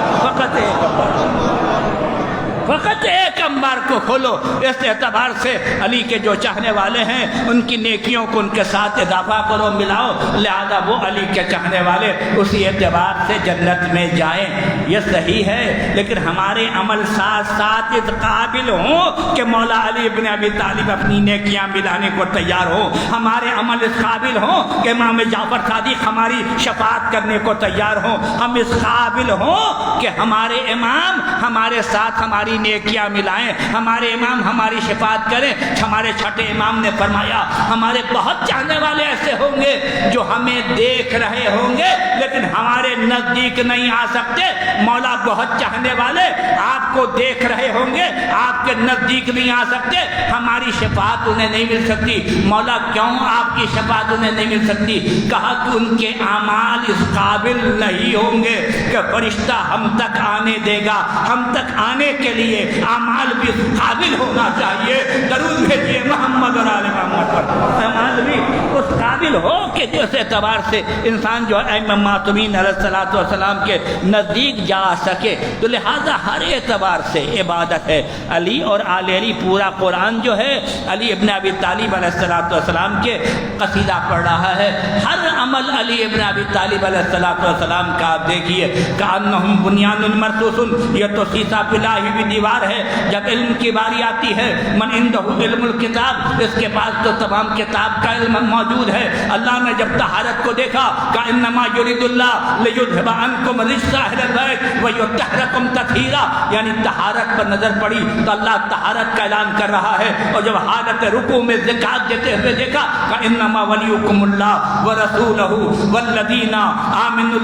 فقط ایک انبار کو کھولو. اس اعتبار سے علی کے جو چاہنے والے ہیں ان کی نیکیوں کو ان کے ساتھ اضافہ کرو، ملاؤ، لہذا وہ علی کے چاہنے والے اسی اعتبار سے جنت میں جائیں. یہ صحیح ہے، لیکن ہمارے عمل ساتھ ساتھ اس قابل ہوں کہ مولا علی ابن ابی طالب اپنی نیکیاں ملانے کو تیار ہوں. ہمارے عمل اس قابل ہوں کہ امام جعفر صادق ہماری شفاعت کرنے کو تیار ہوں. ہم اس قابل ہوں کہ ہمارے امام ہمارے ساتھ ہماری نیکیاں ملائیں، ہمارے امام ہماری شفاعت کریں. ہمارے چھٹے امام نے فرمایا ہمارے بہت چاہنے والے ایسے ہوں گے جو ہمیں دیکھ رہے ہوں گے لیکن ہمارے نزدیک نہیں آ سکتے. مولا بہت چاہنے والے آپ کو دیکھ رہے ہوں گے، آپ کے نزدیک نہیں آ سکتے، ہماری شفاعت انہیں نہیں مل سکتی. مولا کیوں آپ کی شفاعت انہیں نہیں مل سکتی؟ کہا کہ ان کے اعمال اس قابل نہیں ہوں گے کہ فرشتہ ہم تک آنے دے گا. ہم تک آنے کے لیے اعمال بھی اس قابل ہونا چاہیے. درود بھیجیے محمد اور آل محمد پر. اعمال بھی اس قابل ہو کہ جس اعتبار سے انسان جو ہے امام معصومین علیہ السلام کے نزدیک جا سکے. تو لہذا ہر اعتبار سے عبادت ہے. علی اور آل علی، پورا قرآن جو ہے علی ابن ابی طالب علیہ السلام کے قصیدہ پڑھ رہا ہے. ہر عمل علی ابن ابی طالب علیہ السلام کا آپ دیکھیے. کأنہم بنیان مرصوص، یہ تو سیسا پلا ہوئی دیوار ہے. جب علم کی باری آتی ہے، من عنده علم الکتاب، اس کے پاس تو تمام کتاب کا علم موجود ہے. اللہ نے جب طہارت کو دیکھا کہ انما یرید اللہ لیذھب عنکم الرجس اہل البیت ویطہرکم تطہیرا، یعنی طہارت پر نظر پڑی تو اللہ طہارت کا اعلان کر رہا ہے. اور جب حالت رکوع میں زکات دیتے ہوئے دیکھا کہ انما ولیکم اللہ ورسولہ والذین آمنوا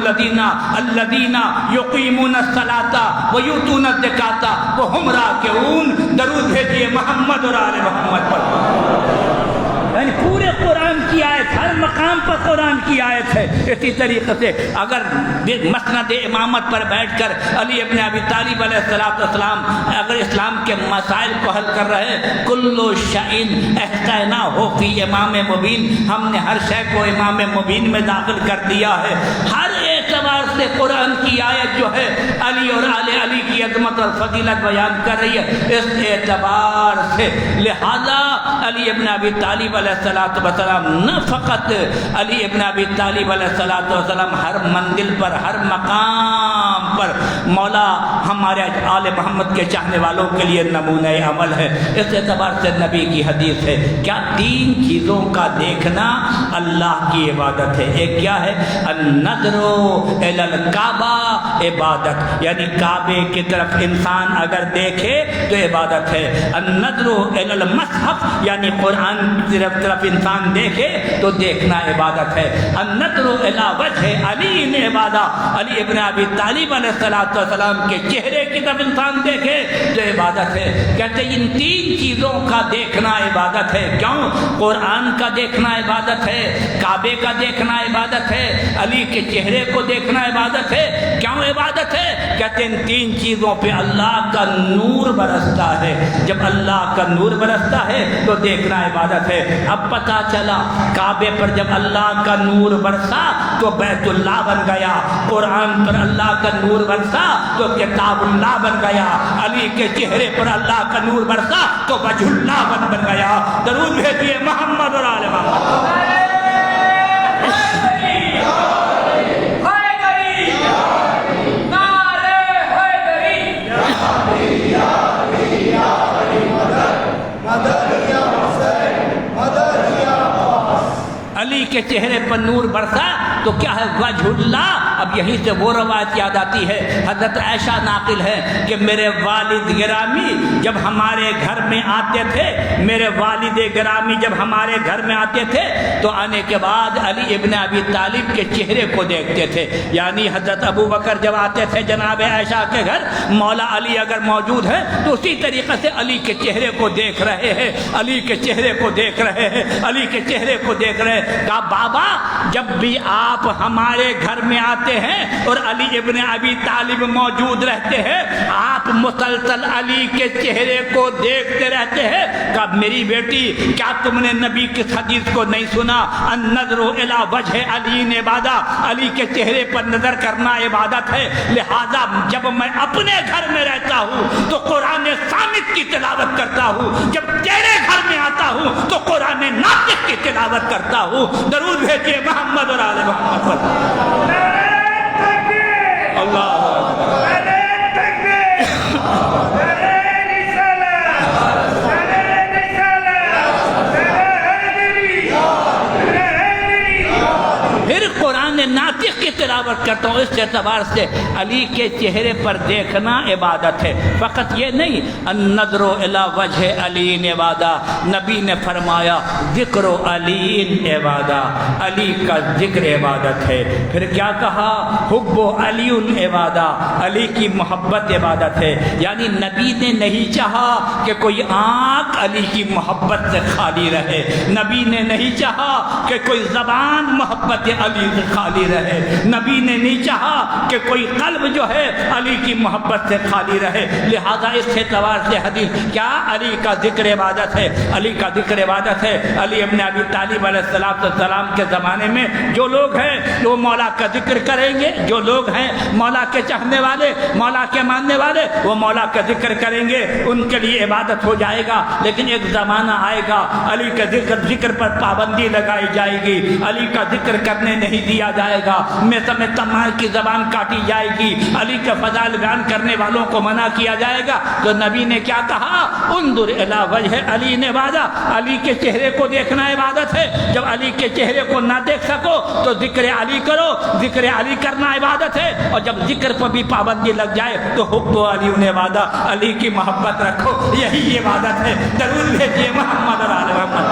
الذین یقیمون الصلاۃ ویؤتون الزکاۃ وہم راکعون. درود بھیجیے محمد اور آل محمد پر. یعنی پورے قرآن کی آیت، ہر مقام پر قرآن کی آیت ہے. اسی طریقے سے اگر مسند امامت پر بیٹھ کر علی ابن ابی طالب علیہ السلام اگر اسلام کے مسائل کو حل کر رہے، کل شیء احتینا ہو فی امام مبین، ہم نے ہر شے کو امام مبین میں داخل کر دیا ہے. ہر اعتبار سے قرآن کی آیت جو ہے علی اور آل علی کی عظمت اور فضیلت بیان کر رہی ہے. اس اعتبار سے لہذا علی ابن ابی طالب علیہ السلام نہ فقط علی ابن ابی طالب علیہ السلام ہر منزل پر، ہر مقام پر مولا ہمارے آل محمد کے چاہنے والوں کے لیے نمونہ عمل ہے. اس اعتبار سے نبی کی حدیث ہے کیا 3 چیزوں کا دیکھنا اللہ کی عبادت ہے. ایک کیا ہے؟ النظر الی الکعبہ عبادت، یعنی کعبے کی طرف انسان اگر دیکھے تو عبادت ہے. النظر الی المصحف، یعنی قرآن کی طرف انسان دیکھے تو دیکھنا عبادت ہے. النظر الی وجہ علی عبادت، علی ابن ابی طالب علیہ السلام کے چہرے کی طرف انسان دیکھے تو عبادت ہے. کہتے ہیں ان 3 چیزوں کا دیکھنا عبادت ہے. کیوں؟ قرآن کا دیکھنا عبادت ہے، کعبے کا دیکھنا عبادت ہے، علی کے چہرے کو دیکھنا عبادت ہے. کیوں عبادت ہے؟ کہتے ہیں ان 3 چیزوں پہ اللہ کا نور برستا ہے. جب اللہ کا نور برستا ہے تو دیکھنا عبادت ہے. اب پتہ چلا کعبے پر جب اللہ کا نور برسا تو بیت اللہ بن گیا، قرآن پر اللہ کا نور برسا تو کتاب اللہ بن گیا، علی کے چہرے پر اللہ کا نور برسا تو وجہ اللہ بن گیا. درود بھیجیے محمد اور آل محمد. علی کے چہرے پر نور برسا تو کیا ہے؟ وجہ اللہ اب یہیں سے وہ روایت یاد آتی ہے، حضرت عائشہ ناقل ہے کہ میرے والد گرامی جب ہمارے گھر میں آتے تھے، میرے والد گرامی جب ہمارے گھر میں آتے تھے تو آنے کے بعد علی ابن ابی طالب کے چہرے کو دیکھتے تھے، یعنی حضرت ابو بکر جب آتے تھے جناب عائشہ کے گھر، مولا علی اگر موجود ہے تو اسی طریقے سے علی کے چہرے کو دیکھ رہے ہیں، علی کے چہرے کو دیکھ رہے ہیں، علی کے چہرے کو دیکھ رہے ہیں۔ کہا بابا جب بھی آپ ہمارے گھر میں آتے ہیں اور علی ابن ابی طالب موجود رہتے ہیں، آپ مسلسل علی کے چہرے کو دیکھتے رہتے ہیں۔ کہا میری بیٹی کیا تم نے نبی کی حدیث کو نہیں سنا؟ النظر الی وجہ علی عبادہ، علی کے چہرے پر نظر کرنا عبادت ہے، لہذا جب میں اپنے گھر میں رہتا ہوں تو قرآن صامت کی تلاوت کرتا ہوں، جب تیرے گھر میں آتا ہوں تو قرآن ناطق کی تلاوت کرتا ہوں۔ درود بھیجیے محمد اور آل محمد پر۔ اللہ پھر قرآن ناطق کی تلاوت کرتا ہوں۔ اس اعتبار سے علی کے چہرے پر دیکھنا عبادت ہے، فقط یہ نہیں النظر الی وجہ علی عبادہ، نبی نے فرمایا ذکر علی عبادہ، علی کا ذکر عبادت ہے۔ پھر کیا کہا؟ حب علی عبادہ، علی کی محبت عبادت ہے، یعنی نبی نے نہیں چاہا کہ کوئی آنکھ علی کی محبت سے خالی رہے، نبی نے نہیں چاہا کہ کوئی زبان محبت علی سے خالی رہے، نبی نے نہیں چاہا کہ کوئی قلب جو ہے علی کی محبت سے خالی رہے، لہذا اس اعتبار سے حدیث کیا علی کا ذکر عبادت ہے، علی کا ذکر عبادت ہے۔ علی ابن ابی طالب علیہ السلام کے زمانے میں جو لوگ ہیں وہ مولا کا ذکر کریں گے، جو لوگ ہیں مولا کے چاہنے والے، مولا کے ماننے والے، وہ مولا کا ذکر کریں گے، ان کے لیے عبادت ہو جائے گا۔ لیکن ایک زمانہ آئے گا علی کے ذکر پر پابندی لگائی جائے گی، علی کا ذکر کرنے نہیں دیا جائے گا، میں سمجھ تمام کی زبان کاٹی جائے گی، علی کے فضائل بیان کرنے والوں کو منع کیا جائے گا۔ تو نبی نے کیا کہا؟ انظر الی وجہ علی عبادہ، علی کے چہرے کو دیکھنا عبادت ہے۔ جب علی کے چہرے کو نہ دیکھ سکو تو ذکر علی کرو، ذکر علی کرنا عبادت ہے، اور جب ذکر پر بھی پابندی لگ جائے تو حب علی عبادہ، علی کی محبت رکھو، یہی عبادت ہے۔ درود بھیجیے محمد اور آل محمد۔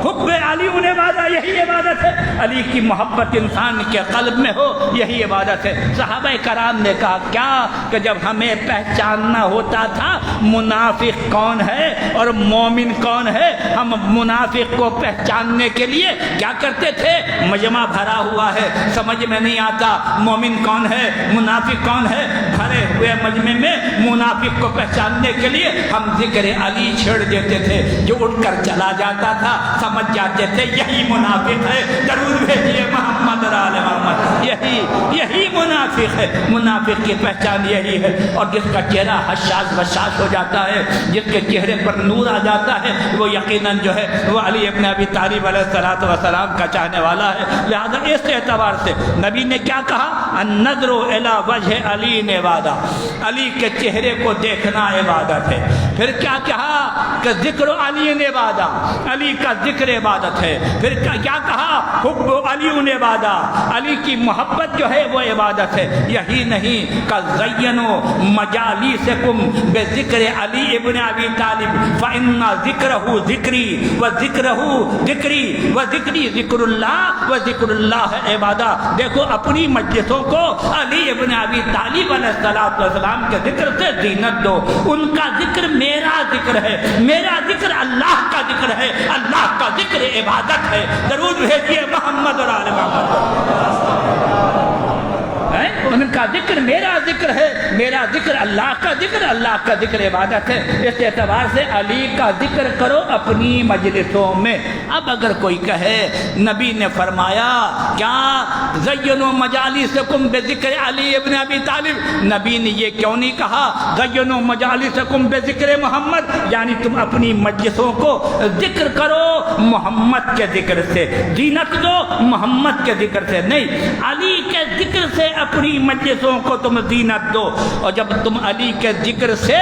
حب علی عبادہ یہی عبادت ہے، علی کی محبت انسان کے قلب میں ہو، یہی عبادت ہے۔ صحابہ کرام نے کہا کیا کہ جب ہمیں پہچاننا ہوتا تھا منافق کون ہے اور مومن کون ہے، ہم منافق کو پہچاننے کے لیے کیا کرتے تھے؟ مجمع بھرا ہوا ہے، سمجھ میں نہیں آتا مومن کون ہے منافق کون ہے، بھرے ہوئے مجمع میں منافق کو پہچاننے کے لیے ہم ذکر علی چھیڑ دیتے تھے، جو اٹھ کر چلا جاتا تھا سمجھ جاتے تھے یہی منافق ہے۔ درود بھیجیے محمد اور آل محمد۔ یہی منافق ہے، منافق کی پہچان یہی ہے۔ اور جس کا چہرہ حشاش بشاش ہو جاتا ہے، جس کے چہرے پر نور آ جاتا ہے، وہ یقیناً جو ہے وہ علی ابن ابی طالب علیہ السلام کا چاہنے والا ہے۔ لہذا اس اعتبار سے نبی نے کیا کہا؟ النظر الی وجہ علی عبادہ، علی کے چہرے کو دیکھنا عبادت ہے۔ پھر کیا کہا کہ ذکر علی عبادہ، علی کا ذکر عبادت ہے۔ پھر کیا کہا؟ حب علی عبادہ، علی کی محبت جو ہے وہ عبادت ہے۔ یہی نہیں کہ زینوا مجالسکم بذکر علی ابن ابی طالب فإن ذکرہ ذکری وذکرہ ذکری وذکری ذکر اللہ وذکر اللہ عبادہ۔ دیکھو اپنی مجلسوں کو علی ابن ابی طالب علیہ السلام کے ذکر سے زینت دو، ان کا ذکر میرا ذکر ہے، میرا ذکر اللہ کا ذکر ہے، اللہ کا ذکر عبادت ہے۔ درود بھیجیے محمد اور آل محمد۔ ان کا ذکر میرا ذکر ہے، میرا ذکر اللہ کا ذکر، اللہ کا ذکر عبادت ہے۔ اس اعتبار سے علی کا ذکر کرو اپنی مجلسوں میں۔ اب اگر کوئی کہے نبی نے فرمایا کیا زینوا مجالسکم بذکر علی ابن ابی طالب، نبی نے یہ کیوں نہیں کہا زینوا مجالسکم بذکر محمد، یعنی تم اپنی مجلسوں کو ذکر کرو محمد کے ذکر سے، زینت دو محمد کے ذکر سے، نہیں، علی کے ذکر سے اپنی مجلسوں کو تم زینت دو، اور جب تم علی کے ذکر سے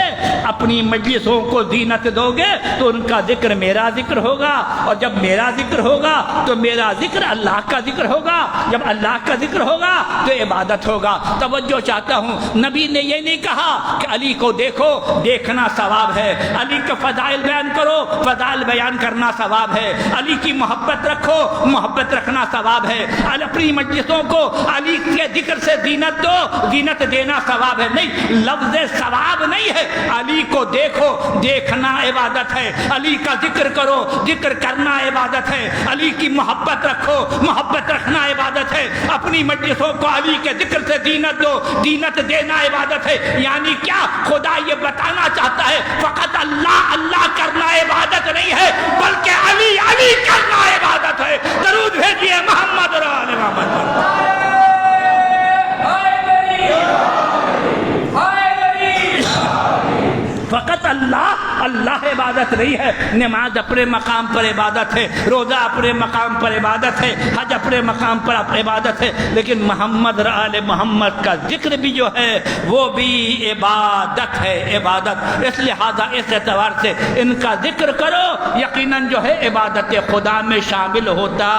اپنی مجلسوں کو زینت دو گے تو ان کا ذکر میرا ذکر ہوگا، اور جب میرا ذکر ہوگا تو میرا ذکر اللہ کا ذکر ہوگا، جب اللہ کا ذکر ہوگا تو عبادت ہوگا۔ توجہ چاہتا ہوں، نبی نے یہ نہیں کہا کہ علی کو دیکھو، دیکھنا ثواب ہے، علی کے فضائل بیان کرو، فضائل بیان کرنا ثواب ہے، علی کی محبت رکھو، محبت رکھنا ثواب ہے، اپنی مجلسوں کو علی کے ذکر سے زینت دو، زینت دینا ثواب ہے۔ نہیں، لفظ ثواب نہیں ہے، علی کو دیکھو، دیکھنا عبادت ہے، علی کا ذکر کرو، ذکر کرنا عبادت ہے، علی کی محبت رکھو، محبت رکھنا عبادت ہے، اپنی مجلسوں کو علی کے ذکر سے زینت دو، زینت دینا عبادت ہے۔ یعنی کیا خدا یہ بتانا چاہتا ہے فقط اللہ اللہ کرنا عبادت نہیں ہے، بلکہ علی علی کرنا عبادت ہے۔ درود بھیجیے محمد اور آل محمد پر۔ فقط اللہ اللہ عبادت نہیں ہے، نماز اپنے مقام پر عبادت ہے، روزہ اپنے مقام پر عبادت ہے، حج اپنے مقام پر عبادت ہے، لیکن محمد اور آل محمد کا ذکر بھی جو ہے وہ بھی عبادت ہے، عبادت۔ اس لہذا اس اعتبار سے ان کا ذکر کرو، یقیناً جو ہے عبادت خدا میں شامل ہوتا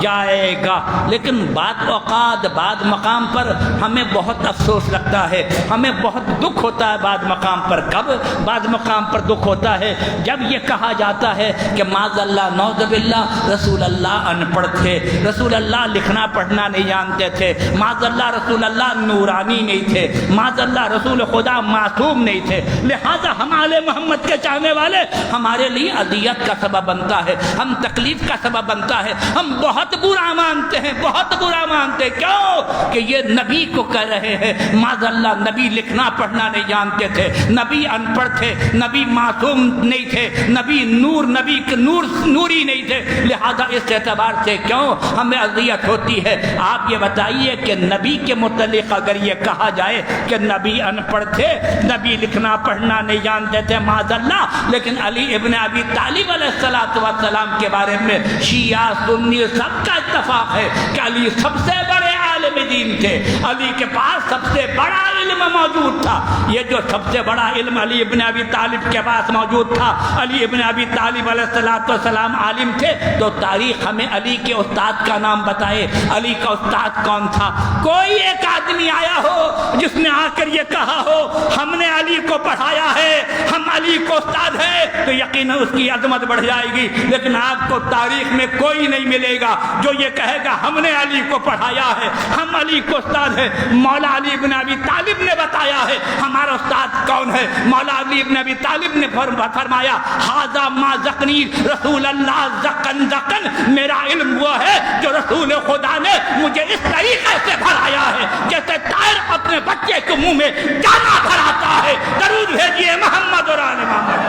جائے گا۔ لیکن بعض اوقات بعض مقام پر ہمیں بہت افسوس لگتا ہے، ہمیں بہت دکھ ہوتا ہے بعض مقام پر۔ کب بعض مقام پر دکھ ہوتا ہے؟ جب یہ کہا جاتا ہے کہ معاذ اللہ نعوذ باللہ رسول اللہ ان پڑھ تھے، رسول اللہ لکھنا پڑھنا نہیں جانتے تھے، معاذ اللہ رسول اللہ نورانی نہیں تھے، معاذ اللہ رسول خدا معصوم نہیں تھے، لہذا ہم آل محمد کے چاہنے والے ہمارے لیے اذیت کا سبب بنتا ہے، ہم تکلیف کا سبب بنتا ہے، ہم بہت برا مانتے ہیں، بہت برا مانتے ہیں۔ کیوں کہ یہ نبی کو کہہ رہے ہیں معاذ اللہ نبی لکھنا پڑھنا نہیں جانتے تھے، نبی ان پڑھ تھے، نبی معصوم نہیں تھے، نبی نوری نہیں تھے، لہذا اس اعتبار سے کیوں ہمیں اذیت ہوتی ہے؟ آپ یہ بتائیے کہ نبی کے متعلق اگر یہ کہا جائے کہ نبی ان پڑھ تھے، نبی لکھنا پڑھنا نہیں جانتے تھے معاذ اللہ، لیکن علی ابن ابی طالب علیہ السلام کے بارے میں شیعہ سنی سب کا اتفاق ہے کہ علی سب سے بڑے عالم دین تھے، علی کے پاس سب سے بڑا علم موجود تھا۔ یہ جو سب سے بڑا علم علی ابن ابی طالب کے پاس موجود تھا، علی ابن ابی طالب علیہ السلام عالم تھے، تو تاریخ ہمیں علی کے استاد کا نام بتائے، علی کا استاد کون تھا؟ کوئی ایک آدمی آیا ہو جس نے آ کر یہ کہا ہو ہم نے علی کو پڑھایا ہے، ہم علی کو استاد ہے، تو یقیناً اس کی عظمت بڑھ جائے گی۔ لیکن آپ کو تاریخ میں کوئی نہیں ملے گا جو یہ کہے گا ہم نے علی کو پڑھایا ہے، ہم علی کو استاد ہے۔ مولا علی ابن ابی طالب نے بتایا ہے ہمارا استاد کون ہے۔ مولا علی ابن ابی طالب نے فرمایا ھذا ما ذقنی رسول اللہ ذقن ذقن، میرا علم وہ ہے جو رسول خدا نے مجھے اس طریقے سے بھرایا ہے جیسے طائر اپنے بچے کے منہ میں دانا بھراتا ہے۔ درود بھیجیے محمد اور آل محمد۔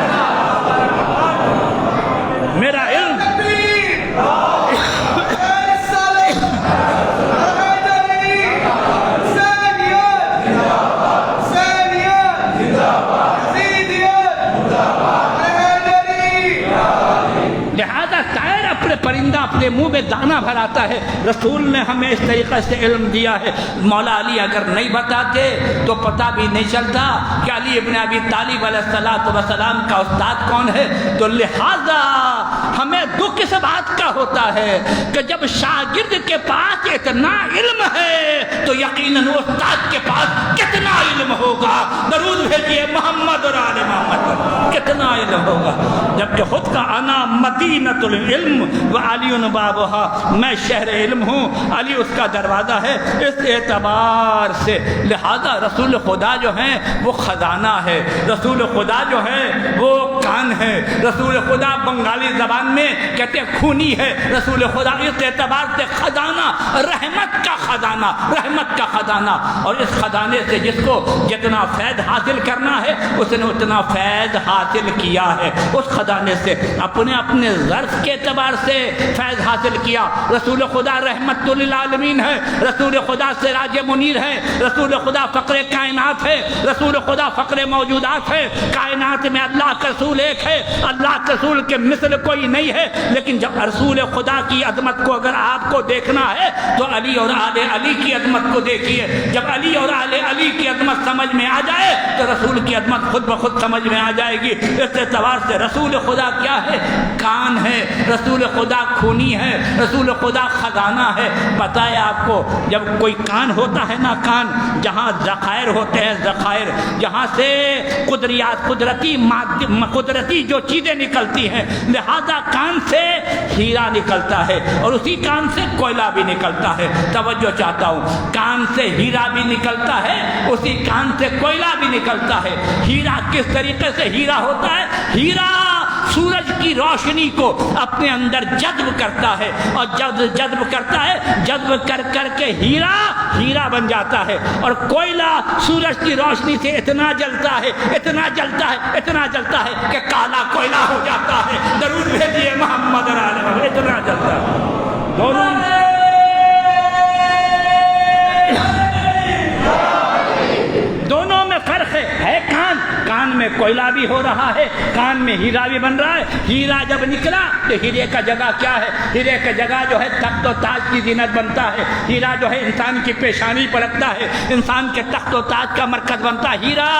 میرا علم پرندہ اپنے منہ میں دانا بھراتا ہے، رسول نے ہمیں اس طریقے سے علم دیا ہے۔ مولا علی اگر نہیں بتاتے تو پتہ بھی نہیں چلتا کہ علی ابن ابی طالب علیہ السلام کا استاد کون ہے۔ تو لہذا ہمیں دکھ اس بات کا ہوتا ہے کہ جب شاگرد کے پاس اتنا علم ہے تو یقیناً استاد کے پاس کتنا علم ہوگا۔ درود بھیجیے محمد اور آل محمد پر، کتنا علم ہوگا۔ جبکہ خود کا انا مدینۃ العلم وعلی بابها، میں شہر علم ہوں، علی اس کا دروازہ ہے۔ اس اعتبار سے لہذا رسول خدا جو ہیں وہ خزانہ ہے، رسول خدا جو ہے وہ کان ہے، رسول خدا بنگالی زبان میں کہتے ہیں خونی ہے، رسول خدا اس اعتبار سے خزانہ، رحمت کا خزانہ، رحمت کا خزانہ۔ اور اس خزانے سے جس کو جتنا فیض حاصل کرنا ہے اس نے اتنا فیض حاصل کیا ہے۔ اس خزانے سے اپنے اپنے ظرف کے اعتبار سے فیض حاصل کیا۔ رسول خدا رحمت للعالمین ہے، رسول خدا سراج منیر ہے، رسول خدا فقر کائنات ہے، رسول خدا فقر موجودات ہے۔ کائنات میں اللہ کا رسول ایک ہے، اللہ کے رسول کے مثل کوئی نہیں ہے۔ لیکن جب رسول خدا کی عظمت کو اگر آپ کو دیکھنا ہے تو علی اور آل علی کی عظمت عظمت کو دیکھیے. جب علی اور اہل علی کی عظمت سمجھ میں آ جائے تو رسول کی عظمت خود بخود سمجھ میں آ جائے گی. اس اعتبار سے رسول خدا کیا ہے؟ کان ہے. رسول خدا خونی ہے. رسول خدا خزانہ ہے. پتہ ہے آپ کو جب کوئی کان ہوتا ہے نا، کان جہاں ذخائر ہوتے ہیں، ذخائر جہاں سے قدرتی جو چیزیں نکلتی ہیں، لہذا کان سے ہیرا نکلتا ہے اور اسی کان سے کوئلہ بھی نکلتا ہے. توجہ چاہتا ہوں، کان سے ہیرا بھی نکلتا ہے، اسی کان سے کوئلہ بھی نکلتا ہے. ہیرا کس طریقے سے ہیرا ہوتا ہے؟ ہیرا سورج کی روشنی کو اپنے اندر جذب کرتا ہے اور جذب کرتا ہے، جذب کر کر کے ہیرا بن جاتا ہے. اور کوئلہ سورج کی روشنی سے اتنا جلتا ہے، اتنا جلتا ہے، اتنا جلتا ہے کہ کالا کوئلہ ہو جاتا ہے. درود بھیجیے محمد علیہ. اتنا جلتا ہے. دونوں میں فرق ہے کان میں کوئلہ بھی ہو رہا ہے، کان میں ہیرا بھی بن رہا ہے. ہیرا جب نکلا تو ہیرے کا جگہ کیا ہے؟ ہیرے کا جگہ جو ہے تخت و تاج کی زینت بنتا ہے. ہیرا جو ہے انسان کی پیشانی پر رکھتا ہے، انسان کے تخت و تاج کا مرکز بنتا ہے ہیرا.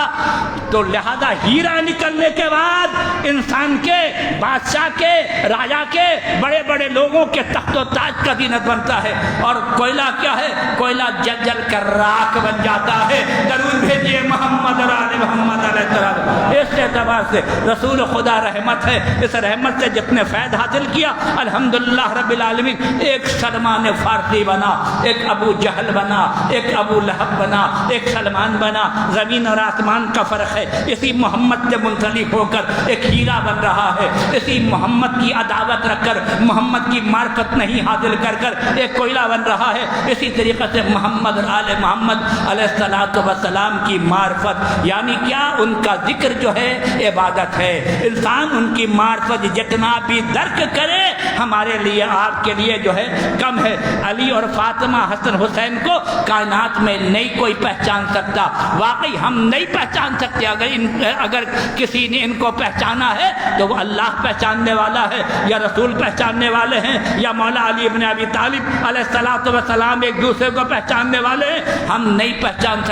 تو لہذا ہیرا نکلنے کے بعد انسان کے، بادشاہ کے، راجا کے، بڑے بڑے لوگوں کے تخت و تاج کا زینت بنتا ہے. اور کوئلہ کیا ہے؟ کوئلہ جل جل کر راکھ بن جاتا ہے. درود بھیجیے محمد علیہ محمد علیہ السلام. اس اعتبار سے رسول خدا رحمت ہے. اس رحمت سے جتنے فیض حاصل کیا الحمدللہ رب العالمین. ایک سلمان فارسی بنا، ایک ابو جہل بنا، ایک ابو لہب بنا، ایک سلمان بنا. زمین اور آسمان کا فرق ہے. اسی محمد سے منسلک ہو کر ایک ہیرا بن رہا ہے. اسی محمد کی عداوت رکھ کر، محمد کی معرفت نہیں حاصل کر کر ایک کوئلہ بن رہا ہے. اسی طریقے سے محمد اور آل محمد علیہ السلام کی معرفت یعنی کیا؟ ان کا ذکر جو ہے عبادت ہے. انسان ان کی معرفت جتنا بھی درک کرے ہمارے لیے، آپ کے لیے جو ہے کم ہے. علی اور فاطمہ، حسن حسین کو کائنات میں نہیں کوئی پہچان سکتا. واقعی ہم نہیں پہچان سکتے. اگر کسی نے ان کو پہچانا ہے تو وہ اللہ پہچاننے والا ہے، یا رسول پہچاننے والے ہیں، یا مولا علی ابن ابی طالب علیہ السلام ایک دوسرے کو پہچاننے والے ہیں. ہم نہیں پہچان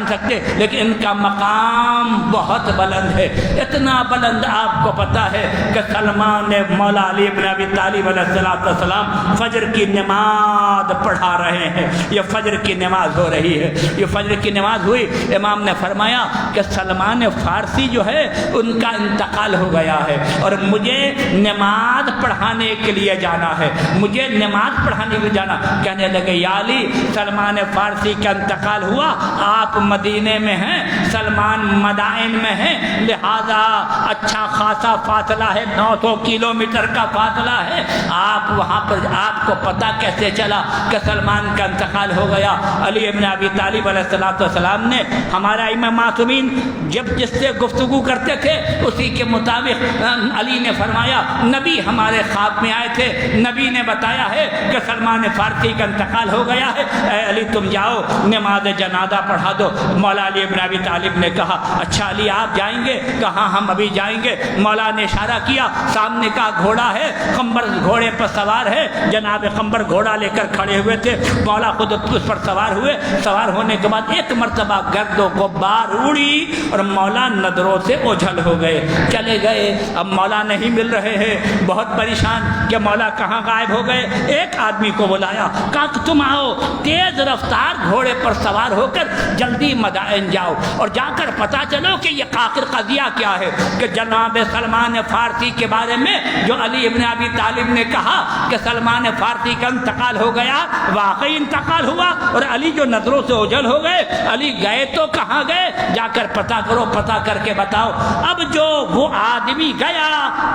سکتے لیکن ان کا مقام بہت بلند ہے. اتنا بلند آپ کو پتا ہے کہ سلمان نے مولا علی ابن ابی طالب علیہ السلام فجر کی نماز پڑھا رہے ہیں. یہ فجر کی نماز ہو رہی ہے. یہ فجر کی نماز ہوئی. امام نے فرمایا کہ سلمان فارسی جو ہے ان کا انتقال ہو گیا ہے اور مجھے نماز پڑھانے کے لیے جانا ہے. مجھے نماز پڑھانے کے لیے جانا. کہنے لگے یا علی، سلمان فارسی کا انتقال ہوا، آپ مدینے میں ہیں، سلمان مدائن میں ہیں، لہذا اچھا خاصا فاصلہ ہے، 900 کلومیٹر کا فاصلہ ہے. آپ وہاں پر، آپ کو پتہ کیسے چلا کہ سلمان کا انتقال ہو گیا؟ علی ابن ابی طالب علیہ السلام نے، ہمارا امام معصومین جب جس سے گفتگو کرتے تھے اسی کے مطابق علی نے فرمایا، نبی ہمارے خواب میں آئے تھے، نبی نے بتایا ہے کہ سلمان فارسی کا انتقال ہو گیا ہے. اے علی تم جاؤ نماز جنازہ پڑھا دو. مولا علی ابن ابی طالب نے کہا اچھا علی آپ جائیں گے؟ کہا ہم ابھی جائیں گے. مولا نے اشارہ کیا، سامنے کا گھوڑا ہے، قمبر گھوڑے پر سوار ہے. جناب قمبر گھوڑا لے کر کھڑے ہوئے تھے. مولا خود اس پر سوار ہوئے. سوار ہونے کے بعد ایک مرتبہ گرد و غبار اڑی اور مولا نظروں سے اوجھل ہو گئے، چلے گئے. اب مولا نہیں مل رہے ہیں، بہت پریشان کہ مولا کہاں غائب ہو گئے. ایک آدمی کو بلایا، کہا کہ تم آؤ، تیز رفتار گھوڑے پر سوار ہو کر جلدی مدائن جاؤ اور جا کر پتا چلو کہ یہ آخر قضیہ کیا ہے. کہ جناب سلمان فارسی کے بارے میں جو علی ابن ابی طالب نے کہا کہ سلمان فارسی کا انتقال ہو گیا، واقعی انتقال ہوا اور علی جو نظروں سے اوجھل ہو گئے. علی گئے تو کہاں گئے؟ جا کر پتا کرو، پتا کر کے بتاؤ. اب جو وہ آدمی گیا،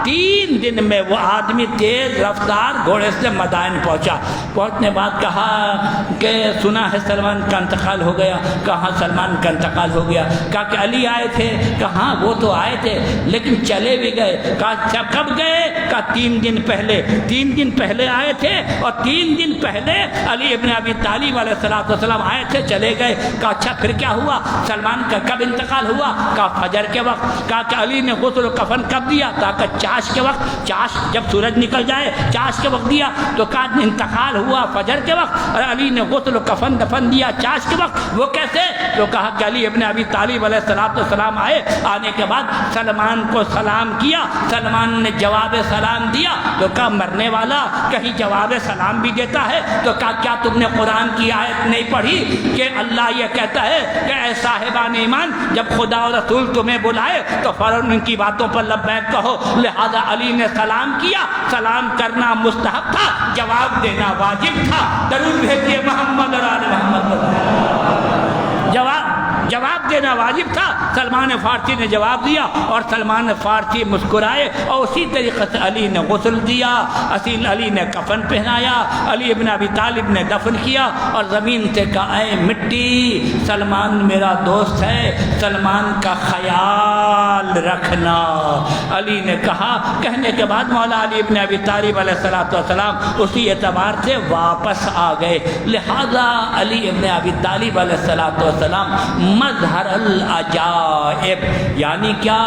3 دن میں وہ آدمی تیز رفتار گھوڑے سے مدائن پہنچا. پہنچنے بعد کہا کہ سنا ہے سلمان کا انتقال ہو گیا. کہاں سلمان کا انتقال ہو گیا؟ کہا کہ علی آئے تھے. کہاں وہ تو آئے تھے لیکن چلے بھی گئے. کہا کب گئے؟ کہا 3 دن پہلے. 3 دن دن پہلے آئے تھے اور 3 دن پہلے علی ابن ابی طالب علیہ السلام آئے تھے، چلے گئے۔ کہا اچھا پھر کیا ہوا؟ سلمان کا کب انتقال ہوا؟ کہا فجر کے وقت۔ کہا کہ علی نے غسل و کفن کب دیا؟ کہا چاش کے وقت، چاش جب سورج نکل جائے چاش کے وقت دیا۔ تو کہا انتقال ہوا فجر کے وقت اور علی نے غسل و کفن دفن دیا چاش کے وقت، وہ کیسے؟ تو کہا کہ علی ابن ابی طالب علیہ السلام آئے، آنے کے بعد سلمان کو سلام کیا، سلمان نے جواب سلام دیا۔ تو کہا مرنے والا کہیں جواب سلام بھی دیتا ہے؟ تو کہا کیا تم نے قرآن کی آیت نہیں پڑھی کہ اللہ یہ کہتا ہے کہ اے صاحبان ایمان جب خدا اور رسول تمہیں بلائے تو فوراً ان کی باتوں پر لبیک کہو۔ لہذا علی نے سلام کیا، سلام کرنا مستحب تھا، جواب دینا واجب تھا۔ درود بھیجیے محمد اور آل محمد۔ جواب دینا واجب تھا۔ سلمان فارسی نے جواب دیا اور سلمان فارسی مسکرائے اور اسی طریقے سے علی نے غسل دیا، علی نے کفن پہنایا، علی ابن ابی طالب نے دفن کیا اور زمین سے کہا اے مٹی سلمان میرا دوست ہے، سلمان کا خیال رکھنا۔ علی نے کہا، کہنے کے بعد مولا علی ابن ابی طالب علیہ السلام اسی اعتبار سے واپس آ گئے۔ لہذا علی ابن ابی طالب علیہ السلام مظہر العجائب، یعنی کیا؟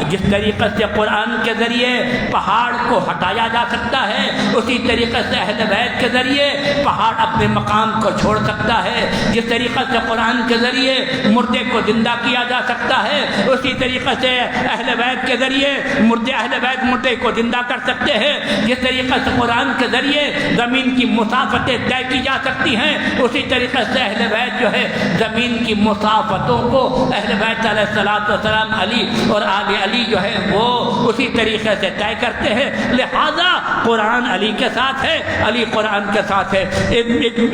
جس طریقے سے قرآن کے ذریعے پہاڑ کو ہٹایا جا سکتا ہے اسی طریقے سے اہل بیت کے ذریعے پہاڑ اپنے مقام کو چھوڑ سکتا ہے۔ جس طریقے سے قرآن کے ذریعے مردے کو زندہ کیا جا سکتا ہے اسی طریقے سے اہل بیت کے ذریعے اہل بیت مردے کو زندہ کر سکتے ہیں۔ جس طریقے سے قرآن کے ذریعے زمین کی مسافتیں طے کی جا سکتی ہیں اسی طریقے سے اہل بیت جو ہے زمین کی مسافتوں کو اہل بیت علیہ السلام علی اور آل علی جو ہے وہ اسی طریقے سے طے کرتے ہیں۔ لہذا قرآن علی کے ساتھ ہے، علی قرآن کے ساتھ ہے۔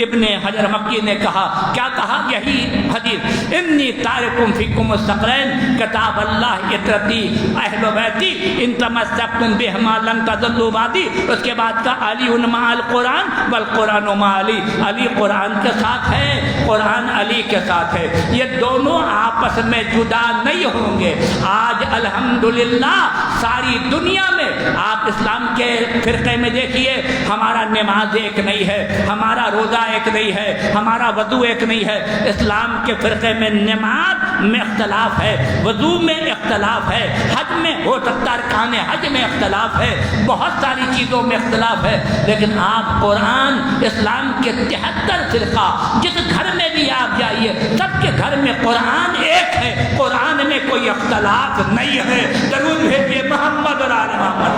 ابن حجر مکی نے کہا، کیا کہا؟ یہی حدیث انی تارکم فیکم الثقلین کتاب اللہ اطرتی اہل بیتی ان تمسکتم بہما لن تضلوا بعدی۔ اس کے بعد کا علی مع القرآن والقرآن مع علی، علی قرآن کے ساتھ ہے، قرآن علی کے ساتھ ہے، یہ دونوں آپس میں جدا نہیں ہوں گے۔ آج الحمدللہ ساری دنیا میں آپ اسلام کے فرقے میں دیکھیے، ہمارا نماز ایک نہیں ہے، ہمارا روزہ ایک نہیں ہے، ہمارا وضو ایک نہیں ہے۔ اسلام کے فرقے میں نماز میں اختلاف ہے، وضو میں اختلاف ہے، حج میں ہو سکتا ارکان حج میں اختلاف ہے، بہت ساری چیزوں میں اختلاف ہے، لیکن آپ قرآن اسلام کے 73 فرقہ جس گھر میں بھی آپ جائیے سب کے گھر میں قرآن ایک ہے، قرآن میں کوئی اختلاف نہیں ہے۔ درود بھیجیے محمد اور آل محمد۔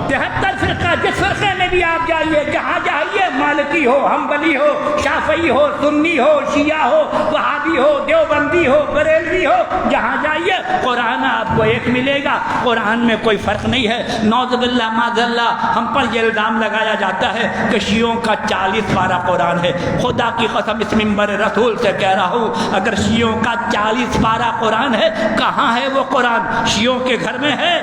73 فرقہ جس فرقے میں بھی آپ جائیے، جہاں جائیے، مالکی ہو، حنبلی ہو، شافعی ہو، سنی ہو، شیعہ ہو، وہابی ہو، دیوبندی ہو، بریلوی ہو، جہاں جائیے قرآن آپ کو ایک ملے گا، قرآن میں کوئی فرق نہیں ہے۔ نعوذ باللہ معاذ اللہ ہم پر یہ الزام لگایا جاتا ہے کہ شیعوں کا 40 پارہ قرآن ہے۔ خدا کی قسم اس منبر رسول سے کہہ رہا ہوں، اگر شیعوں کا 40 پارہ قرآن ہے، کہاں ہے وہ قرآن؟ شیعوں کے گھر میں ہے،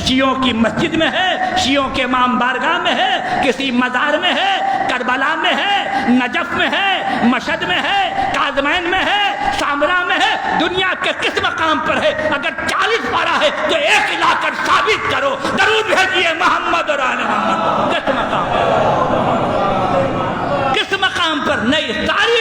شیعوں کی مسجد میں ہے، شیعوں کے امام بارگاہ میں ہے، کسی مزار میں ہے، کربلا میں ہے، نجف میں ہے، مشہد میں ہے، کاظمین میں ہے، سامرا میں ہے، دنیا کے کس مقام پر ہے؟ اگر 40 پارہ ہے تو ایک لا کر ثابت کرو۔ درود بھیجیے محمد اور آل محمد۔ کس مقام کس مقام پر؟ نہیں، ساری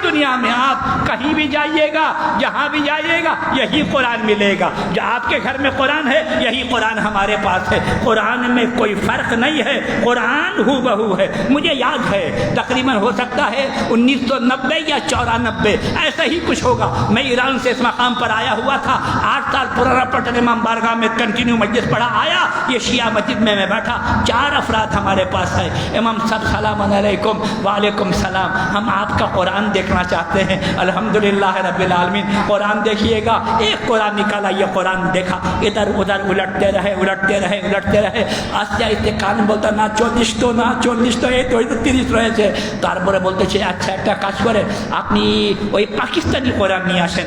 دنیا میں آپ کہیں بھی جائیے گا، جہاں بھی جائیے گا، یہی قرآن ملے گا۔ جو آپ کے گھر میں قرآن ہے یہی قرآن ہمارے پاس ہے۔ قرآن میں کوئی فرق نہیں ہے، قرآن ہو بہو ہے۔ مجھے یاد ہے تقریباً ہو سکتا ہے 1990 یا 94 ایسا ہی کچھ ہوگا، میں ایران سے اس مقام پر آیا ہوا تھا۔ 8 سال پرانا پٹن امام بارگاہ میں کنٹینیو مجلس پڑھا، آیا یہ شیعہ مسجد میں بیٹھا، 4 افراد ہمارے پاس ہے۔ امام صاحب سلام علیکم۔ وعلیکم السلام، ہم آپ کا قرآن دیکھنا چاہتے ہیں۔ الحمدللہ رب العالمین، قرآن دیکھیے گا۔ ایک قرآن نکالا، یہ قرآن دیکھا، ادھر ادھر الٹتے رہے۔ آستے آستے کان بولتا না 44 এই তো 30 রয়েছে। তারপরে বলতেছে আচ্ছা একটা কাজ করে আপনি ওই পাকিস্তানি কোরআন নিয়ে আসেন।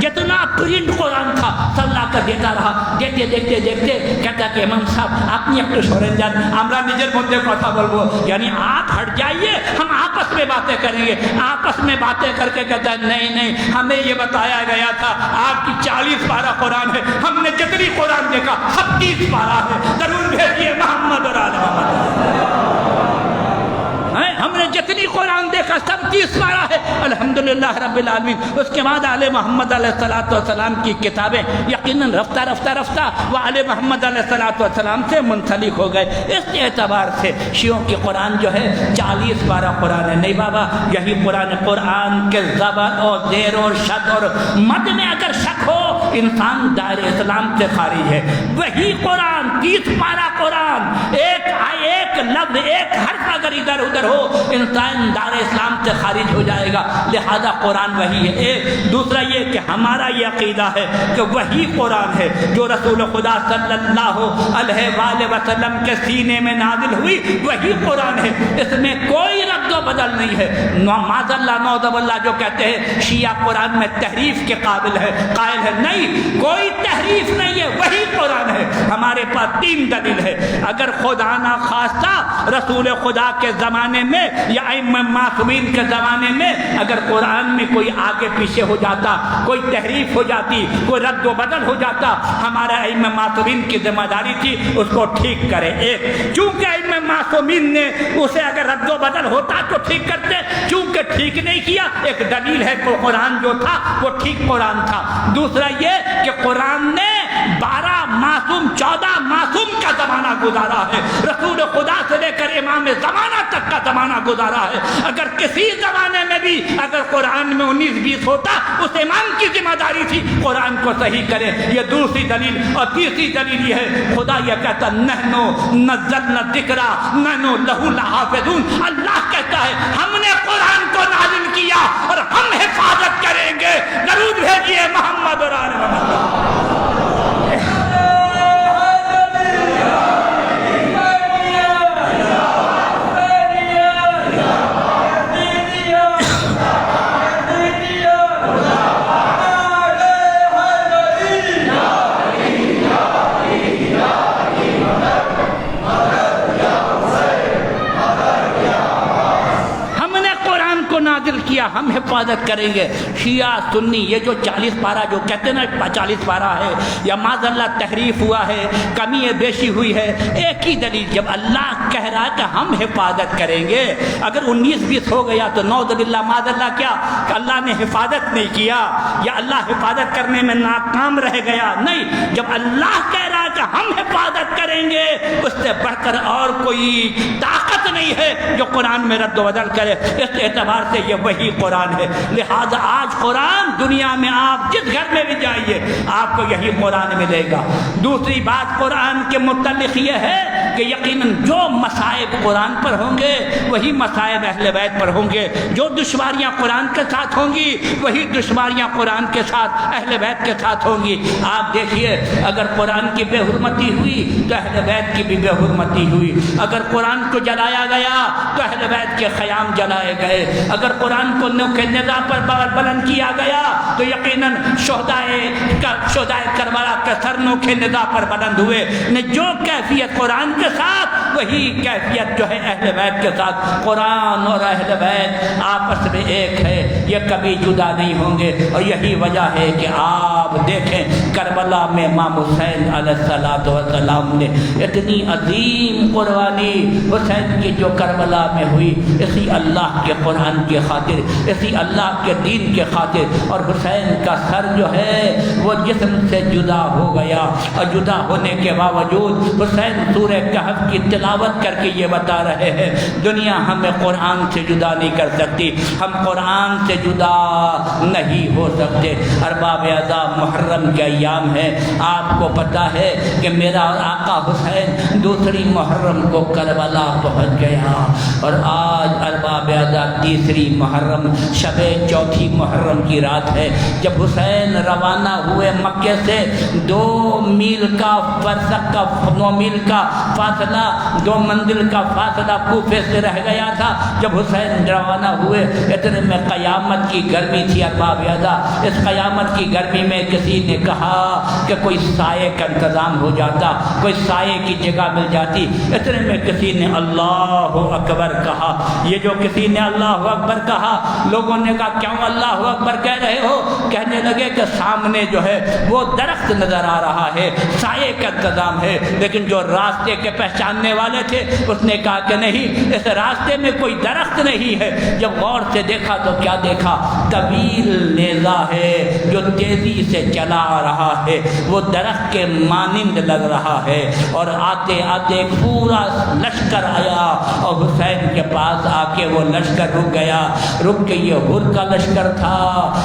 جتنا پرنٹ قرآن تھا صلاح کا دیتا رہا، دیکھتے دیکھتے دیکھتے کہتا کہ امام صاحب آپ نے ایک سورن جان ہمارا نجر مدے کتھا بولو، یعنی آپ ہٹ جائیے ہم آپس میں باتیں کریں گے۔ آپس میں باتیں کر کے کہتا ہے نہیں ہمیں یہ بتایا گیا تھا آپ کی 40 پارہ قرآن ہے، ہم نے جتنی قرآن دیکھا 36 پارہ ہے، ضرور بھیجیے محمد اور آل محمد۔ ہم نے جتنی قرآن دیکھا 37 پارہ ہے، الحمدللہ رب العالمین۔ اس کے بعد آل محمد علیہ السلام کی کتابیں یقیناً رفتہ رفتہ رفتہ وہ آل محمد علیہ السلام سے منسلک ہو گئے۔ اس اعتبار سے شیعوں کی قرآن جو ہے 40 پارہ قرآن ہے۔ نہیں بابا، یہی قرآن کے زبر اور زیر اور شد اور مد میں اگر شک ہو انسان دائرہ اسلام سے خارج ہے۔ وہی قرآن 30 پارہ قرآن، ایک لفظ ایک حرف اگر ادھر ادھر ہو انسان دار اسلام سے خارج ہو جائے گا۔ لہذا قرآن وہی ہے۔ ایک دوسرا یہ کہ ہمارا یہ عقیدہ ہے کہ وہی قرآن ہے جو رسول خدا صلی اللہ علیہ وآلہ وسلم کے سینے میں نازل ہوئی، وہی قرآن ہے، اس میں کوئی رد و بدل نہیں ہے۔ معاذ اللہ نعوذ باللہ جو کہتے ہیں شیعہ قرآن میں تحریف کے قائل ہے، نہیں، کوئی تحریف نہیں ہے، وہی قرآن ہے۔ ہمارے پاس 3 دلیل ہے۔ اگر خدا نہ خواستہ رسول خدا کے زمانے میں یا ائمہ معصومین کے زمانے میں اگر قرآن میں کوئی آگے پیچھے ہو جاتا، کوئی تحریف ہو جاتی، کوئی رد و بدل ہو جاتا، ہمارے ائمہ معصومین کی ذمہ داری تھی اس کو ٹھیک کرے۔ ایک، چونکہ ائمہ معصومین نے اسے اگر رد و بدل ہوتا تو ٹھیک کرتے، چونکہ ٹھیک نہیں کیا، ایک دلیل ہے کہ قرآن جو تھا وہ ٹھیک قرآن تھا۔ دوسرا یہ کہ قرآن نے 12 معصوم 14 معصوم کا زمانہ گزارا ہے، رسول خدا سے لے کر امام زمانہ تک کا زمانہ گزارا ہے۔ اگر کسی زمانے میں بھی اگر قرآن میں 19-20 ہوتا اس امام کی ذمہ داری تھی قرآن کو صحیح کرے۔ یہ دوسری دلیل۔ اور تیسری دلیل یہ ہے خدا یہ کہتا نحنو نزلنا الذکر نحنو لہ لحافظون، اللہ کہتا ہے ہم نے قرآن کو نازل کیا اور ہم حفاظت کریں گے۔ ضرور بھیجیے محمد اور آل محمد۔ کیا ہم حفاظت کریں گے۔ شیعہ سنی یہ جو 40 پارہ جو کہتے ہیں نا 40 پارہ ہے یا معاذ اللہ تحریف ہوا ہے، کمی بیشی ہوئی ہے، ایک ہی دلیل جب اللہ کہہ رہا ہے کہ ہم حفاظت کریں گے، اگر 19-20 ہو گیا تو نعوذ باللہ معاذ اللہ کیا کہ اللہ نے حفاظت نہیں کیا یا اللہ حفاظت کرنے میں ناکام رہ گیا؟ نہیں، جب اللہ کہہ رہا ہے کہ ہم حفاظت کریں گے اس سے بڑھ کر اور کوئی طاقت نہیں ہے جو قرآن میں رد و بدل کرے۔ اس اعتبار سے یہ وہی قرآن ہے۔ لہذا آج قرآن دنیا میں آپ جس گھر میں بھی جائیے آپ کو یہی قرآن ملے گا۔ دوسری بات قرآن کے متعلق یہ ہے کہ یقیناً جو مصائب قرآن پر ہوں گے وہی مصائب اہل بیت پر ہوں گے، جو دشواریاں قرآن کے ساتھ ہوں گی وہی دشواریاں قرآن کے ساتھ اہل بیت کے ساتھ ہوں گی۔ آپ دیکھیے اگر قرآن کی بے حرمتی ہوئی تو اہل بیت کی بھی بے حرمتی ہوئی، اگر قرآن کو جلایا گیا تو اہل بیت کے خیام جلائے گئے، اگر قرآن کو نزا پر بلند کیا گیا تو یقیناً شہدائے کربلا کے سر نوکھے نزا پر بلند ہوئے۔ جو کیفیت قرآن کے ساتھ وہی کیفیت جو ہے اہل بیت کے ساتھ۔ قرآن اور اہل بیت آپس میں ایک ہے، یہ کبھی جدا نہیں ہوں گے۔ اور یہی وجہ ہے کہ آپ دیکھیں کربلا میں امام حسین علیہ السلام نے اتنی عظیم قربانی حسین کی جو کربلا میں ہوئی اسی اللہ کے قرآن کی خاطر، اسی اللہ کے دین کے خاطر۔ اور حسین کا سر جو ہے وہ جسم سے جدا ہو گیا، اور جدا ہونے کے باوجود حسین سورہ کہف کی تلاوت کر کے یہ بتا رہے ہیں دنیا ہمیں قرآن سے جدا نہیں کر سکتی، ہم قرآن سے جدا نہیں ہو سکتے۔ ارباب اعظام محرم کے ایام ہے، آپ کو پتا ہے کہ میرا آقا حسین دوسری محرم کو کربلا پہنچ گیا، اور آج ارباب اعظام تیسری محرم شب چوتھی محرم کی رات ہے جب حسین روانہ ہوئے مکے سے 2 میل کا فاصلہ 2 منزل کا فاصلہ کوفے سے رہ گیا تھا. جب حسین روانہ ہوئے اتنے میں قیامت کی گرمی تھی. ارباب یادا اس قیامت کی گرمی میں کسی نے کہا کہ کوئی سائے کا انتظام ہو جاتا, کوئی سائے کی جگہ مل جاتی. اتنے میں کسی نے اللہ اکبر کہا. یہ جو کسی نے اللہ اکبر کہا, لوگوں نے کہا کیوں اللہ اکبر کہہ رہے ہو؟ کہنے لگے کہ سامنے جو ہے وہ درخت نظر آ رہا ہے, سائے کا انتظام ہے. لیکن جو راستے کے پہچاننے والے تھے اس نے کہا کہ نہیں, اس راستے میں کوئی درخت نہیں ہے. جب غور سے دیکھا تو کیا دیکھا؟ طویل نیزہ ہے جو تیزی سے چلا آ رہا ہے, وہ درخت کے مانند لگ رہا ہے. اور آتے آتے ایک پورا لشکر آیا اور حسین کے پاس آ کے وہ لشکر رک گیا. رک کے یہ ہر کا لشکر تھا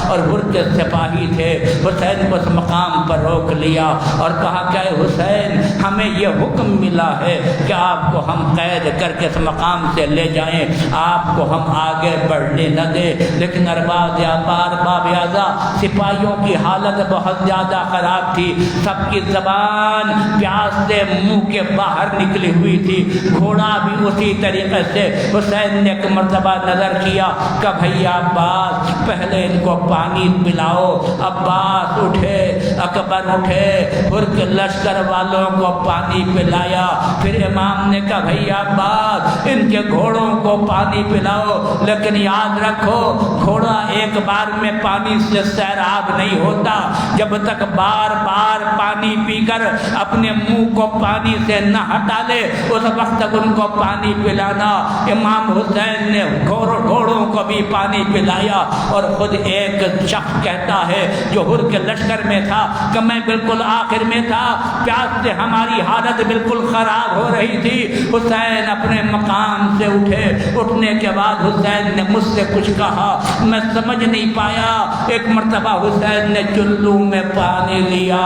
اور ہر کے سپاہی تھے. حسین کو اس مقام پر روک لیا اور کہا کہ حسین ہمیں یہ حکم ملا ہے کہ آپ کو ہم قید کر کے اس مقام سے لے جائیں, آپ کو ہم آگے بڑھنے نہ دیں. لیکن ارباب یازا سپاہیوں کی حالت بہت زیادہ خراب تھی. سب کی زبان پیاس سے منہ کے باہر نکلی ہوئی تھی, گھوڑا بھی اسی طریقے سے. حسین نے ایک مرتبہ نظر کیا کہ بھیا عباس پہلے ان کو پانی پلاؤ. عباس اٹھے, اکبر اٹھے, ہر کے لشکر والوں کو پانی پلایا. پھر امام نے کہا بھیا عباس ان کے گھوڑوں کو پانی پلاؤ, لیکن یاد رکھو گھوڑا ایک بار میں پانی سے سیراب نہیں ہوتا. جب تک بار بار پانی پی کر اپنے منہ کو پانی سے نہ ہٹا لے اس وقت تک ان کو پانی پلانا. امام حسین نے گھوڑوں کو بھی پانی پلایا اور خود ایک شخص کہتا ہے جو ہر کے لشکر میں تھا کہ میں بالکل آخر میں تھا, پیاس سے ہماری حالت بالکل خراب ہو رہی تھی. حسین اپنے مقام سے اٹھے. اٹھنے کے بعد حسین نے مجھ سے کچھ کہا, میں سمجھ نہیں پایا. ایک مرتبہ حسین نے چلو میں پانی لیا.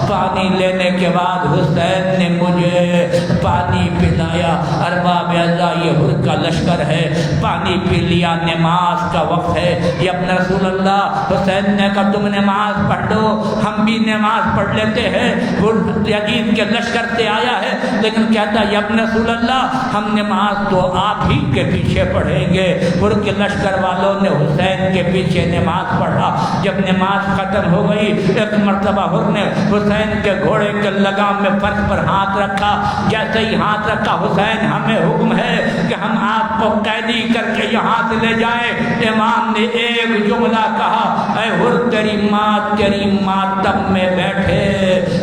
پانی لینے کے بعد حسین نے مجھے پانی پلایا. ارباب اعزا یہ ہر کا لشکر ہے, پانی پی لیا. نماز کا وقت ہے. یہ اپنا رسول اللہ حسین نے کہا تم نماز پڑھ لو, ہم بھی نماز پڑھ لیتے ہیں. یزید کے لشکر سے آیا ہے لیکن کہتا ہے ابن رسول اللہ ہم نماز تو آپ ہی کے پیچھے پڑھیں گے. ہر کے لشکر والوں نے حسین کے پیچھے نماز پڑھا. جب نماز ختم ہو گئی ایک مرتبہ ہر نے حسین کے گھوڑے کے لگام میں فرش پر ہاتھ رکھا. جیسے ہی ہاتھ رکھا, حسین ہمیں حکم ہے کہ ہم آپ کو قیدی کر کے یہاں سے لے جائیں. امام نے ایک جملہ کہا, اے ہر تیری ماتم میں بیٹھے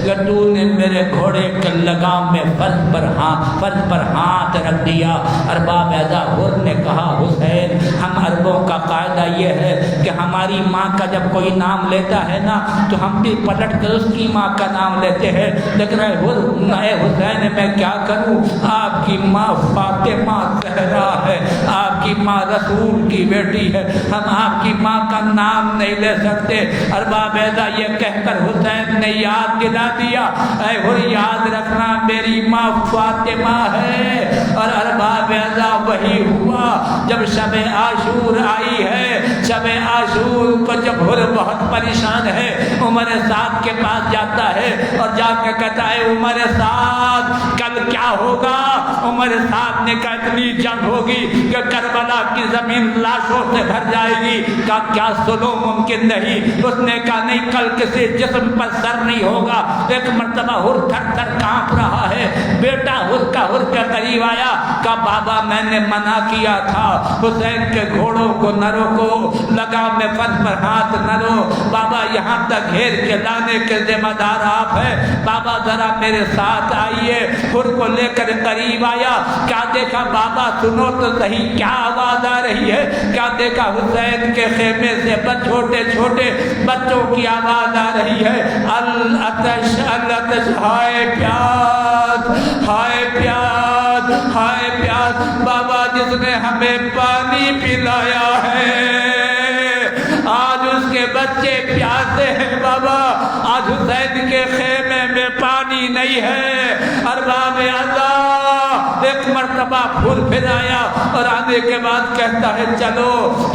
کہ تو نے میرے گھوڑے کے لگام میں فرش پر ہاتھ رکھ دیا. ارباب اعزا ہر نے کہا حسین ہم عربوں کا قاعدہ یہ ہے کہ ہماری ماں کا جب کوئی نام لیتا ہے نا تو ہم بھی پلٹ کر اس کی ماں کا نام لیتے ہیں. لیکن اے حسین میں کیا کروں, آپ کی ماں فاطمہ زہرا ہے, آپ کی ماں رسول کی بیٹی ہے, ہم آپ کی ماں کا نام نہیں لے سکتے. ارباب اعزا یہ کہہ کر حسین نے یاد دلا دیا, اے ہر یاد رکھنا میری ماں فاطمہ ہے. اور ارباب اعزا وہی ہوا جب شب عاشور آئی ہے. شب عاشور کو جب ہر بہت پریشان ہے عمر سعد کے پاس جاتا ہے اور جا کے کہتا ہے عمر سعد کل کیا ہوگا. عمر سعد نے کہا اتنی جنگ ہوگی کہ کربلا کی زمین لاشوں سے بھر جائے گی. کہا کیا سلو ممکن نہیں. اس نے کہا نہیں کل کسی جسم پر سر نہیں ہوگا. ایک مرتبہ ہر تھر تھر کانپ رہا ہے. بیٹا ہر کے قریب آیا, کہا بابا میں نے منع کیا تھا حسین کے گھوڑوں کو نہ روکو, لگام میں فرش پر ہاتھ نہ رو. بابا یہاں تک گھیر کے لانے کے ذمہ دار آپ ہیں. بابا ذرا میرے ساتھ آئیے. ہر کو لے کر قریب آیا. کیا دیکھا بابا سنو تو صحیح کیا آواز آ رہی ہے. کیا دیکھا حسین کے خیمے سے چھوٹے چھوٹے بچوں کی آواز آ رہی ہے, العطش العطش, ہائے پیاس ہائے پیاس ہائے پیاس. بابا جس نے ہمیں پانی پلایا ہے آج اس کے بچے پیاسے ہیں. بابا آج حسین کے خیمے میں پانی نہیں ہے. ارباب اللہ ایک مرتبہ پھر آیا اور آنے کے بعد کہتا ہے چلو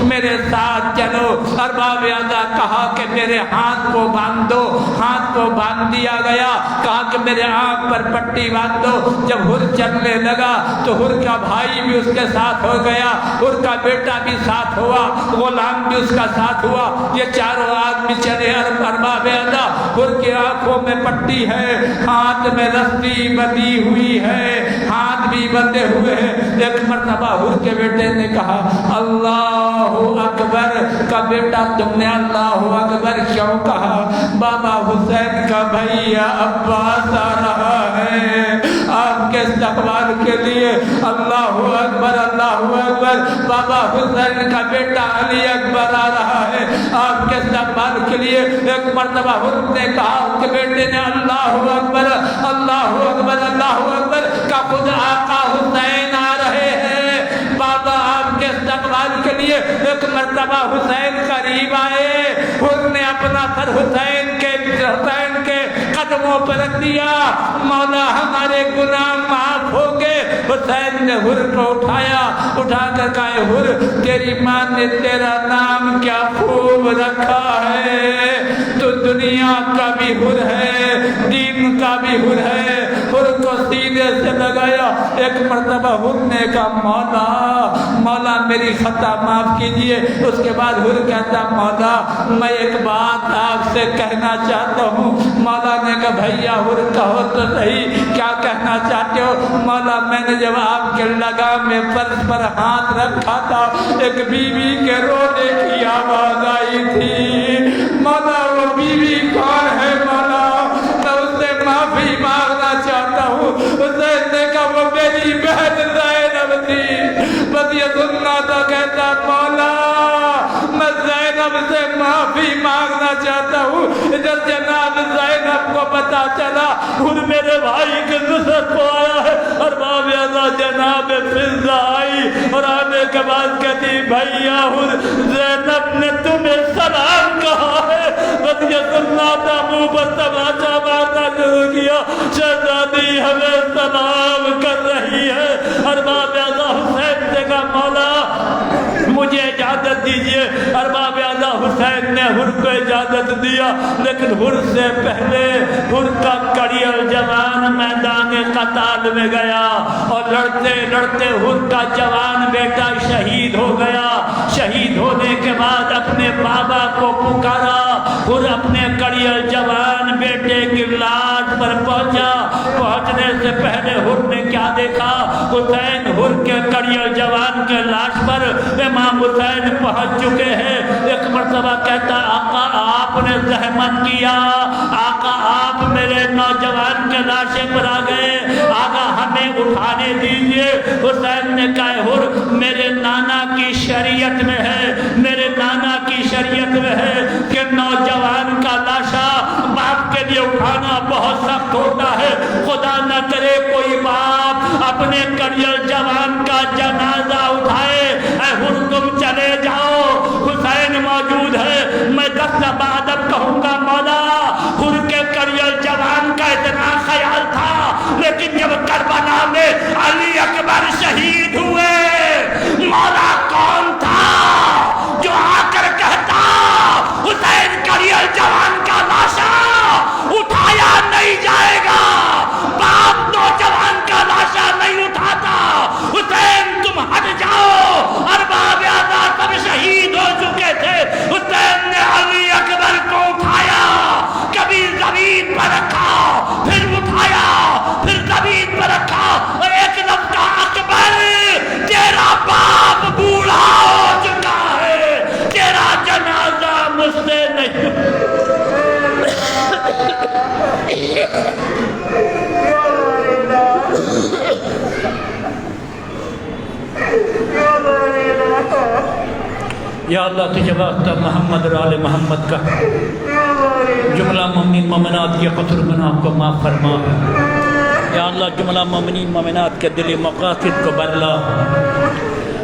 میرے ساتھ چلو. ارباب اعضاء کہا کہ میرے ہاتھ کو باندھ دو. ہاتھ کو باندھ دیا گیا. کہا کہ میرے آنکھ پر پٹی باندھ دو. جب ہر چلنے لگا تو ہر کا بھائی بھی اس کے ساتھ ہو گیا, ہر کا بیٹا بھی ساتھ ہوا, غلام بھی اس کا ساتھ ہوا. یہ چاروں آدمی چلے. ارباب اعضاء ہر کی آنکھوں میں پٹی ہے, ہاتھ میں رسی بندھی ہوئی ہے, ہاتھ بھی بندھے ہوئے ہیں. ایک مرتبہ ہر کے بیٹے نے کہا اللہ اکبر. کا بیٹا تم نے اللہ اکبر کیوں کہا؟ بابا حسین کا بھیا عباس آ رہا ہے آپ کے استقبال کے لیے. اللہ اکبر اللہ اکبر. بابا حسین کا بیٹا علی اکبر آ رہا ہے آپ کے استقبال کے لیے. ایک مرتبہ حسن نے کہا کہ بیٹے نے اللہ اکبر اللہ اکبر اللہ اکبر. کا خود آقا حسین آ رہے ہیں بابا آپ کے استقبال کے لیے. ایک مرتبہ حسین قریب آئے. حسن نے اپنا سر حسین کے قدموں پر رکھ دیا. مولا ہمارے گناہ معاف ہو گئے. حسین نے حر کو اٹھایا, اٹھا کر کہا حر تیری ماں نے تیرا نام کیا خوب رکھا ہے, تو دنیا کا بھی حر ہے دین کا بھی حر ہے. حر کو سینے سے لگایا. ایک مرتبہ حر نے کہا مولا میری خطا معاف کیجئے. اس کے بعد حر کہتا مولا میں ایک بات آپ سے کہنا چاہتا ہوں. مولا نے کہا بھیا حر کہو تو صحیح کیا کہنا چاہتے ہو؟ مولا میں نے جب آپ کے لگام میں فرش پر ہاتھ رکھا تھا ایک بیوی کے رونے کی آواز آئی تھی. مولا وہ بیوی کون ہے؟ مولا میں اس سے معافی مانگنا چاہتا ہوں. حسین نے کہا وہ میری بہن زینب تھی. بس یہ سننا تو کہتا مولا میں زینب سے معافی مانگنا چاہتا ہوں. جب جناب زینب کو پتا چلا خود میرے بھائی کے نصرت کو آیا ہے, اور باب اعضاء جناب فضہ آئی اور آنے کے بعد کہتی بھیا زینب نے تمہیں سلام کہا ہے. بس یہ سننا تھا منہ پر تماشا مارنا شروع کیا. شہزادی ہمیں سلام کر رہی ہے. اور باب اعضاء حسین سے کہا مولا مجھے اجازت دیجئے. ارباب اعضاء حسین نے حر کو اجازت دیا, لیکن حر سے پہلے حر کا کڑیل جوان میدان قتال میں گیا اور لڑتے لڑتے حر کا جوان بیٹا شہید ہو گیا. شہید ہونے کے بعد اپنے بابا کو پکارا. حر اپنے کڑیل جوان بیٹے کی لاش پر پہنچا. پہنچنے سے پہلے حر نے کیا دیکھا؟ حسین حر کے کڑیل جوان کے لاش پر امام حسین پہنچ چکے ہیں. ایک مرتبہ کہتا آقا آپ نے زحمت کیا, آقا آپ میرے نوجوان کے لاشے پر آ گئے, آقا ہمیں اٹھانے دیجئے. حسین نے کہا حر میرے نانا کی شریعت میں ہے, میرے نانا کی شریعت میں ہے کہ نوجوان کا لاشا باپ کے لیے اٹھانا بہت سخت ہوتا ہے. خدا نہ کرے کوئی باپ اپنے کڑیل جوان کا جنازہ اٹھائے. اے حر تم چلے جاؤ, حسین موجود ہے. میں 10 بعد اب کہوں گا مولا حر کے کڑیل جوان کا اتنا خیال تھا, لیکن جب کربلا میں علی اکبر شہید ہوئے مولا کون تھا جو آ کر کہتا حسین کڑیل جوان کا لاشا اٹھایا نہیں جائے گا. باپ نوجوان کا لاشا نہیں اٹھاتا. حسین تم ہٹ جاؤ. ارباب اعضاء سب شہید ہو چکے تھے. حسین نے علی اکبر کو اٹھایا, کبھی زمین پر رکھا پھر اٹھایا پھر زمین پر رکھا اور ایک لفظ کہا اکبر تیرا باپ بوڑھا ہو چکا ہے, تیرا جنازہ مجھ سے نہیں. یا اللہ تجھے واسطہ محمد اور آل محمد کا جملہ مومنین مومنات کے قصور گناہ کو معاف فرما. یا اللہ جملہ مومنین مومنات کے دلی مقاصد کو بدلا.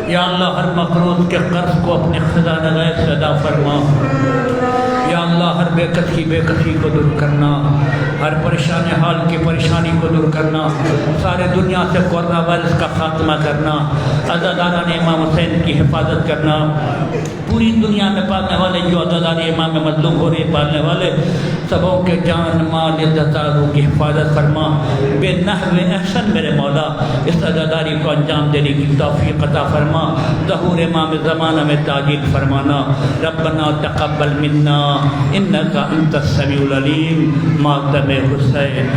یا اللہ ہر مقروض کے قرض کو اپنے خزانہ غیب سے ادا فرما. یا اللہ ہر بے کسی کو دور کرنا، ہر پریشان حال کی پریشانی کو دور کرنا، سارے دنیا سے کورونا وائرس کا خاتمہ کرنا، عزاداران امام حسین کی حفاظت کرنا، پوری دنیا میں پالنے والے جو عزادار امام مظلوم ہو رہے پالنے والے سبوں کے جان مال عزت آبرو کی حفاظت فرما، بے نحو احسن میرے مولا اس عزاداری کو انجام دینے کی توفیق عطا فرما، ظہور امام زمانہ میں تعجیل فرمانا، ربنا تقبل منا انکا انت السمیع العلیم، ماتم حسین۔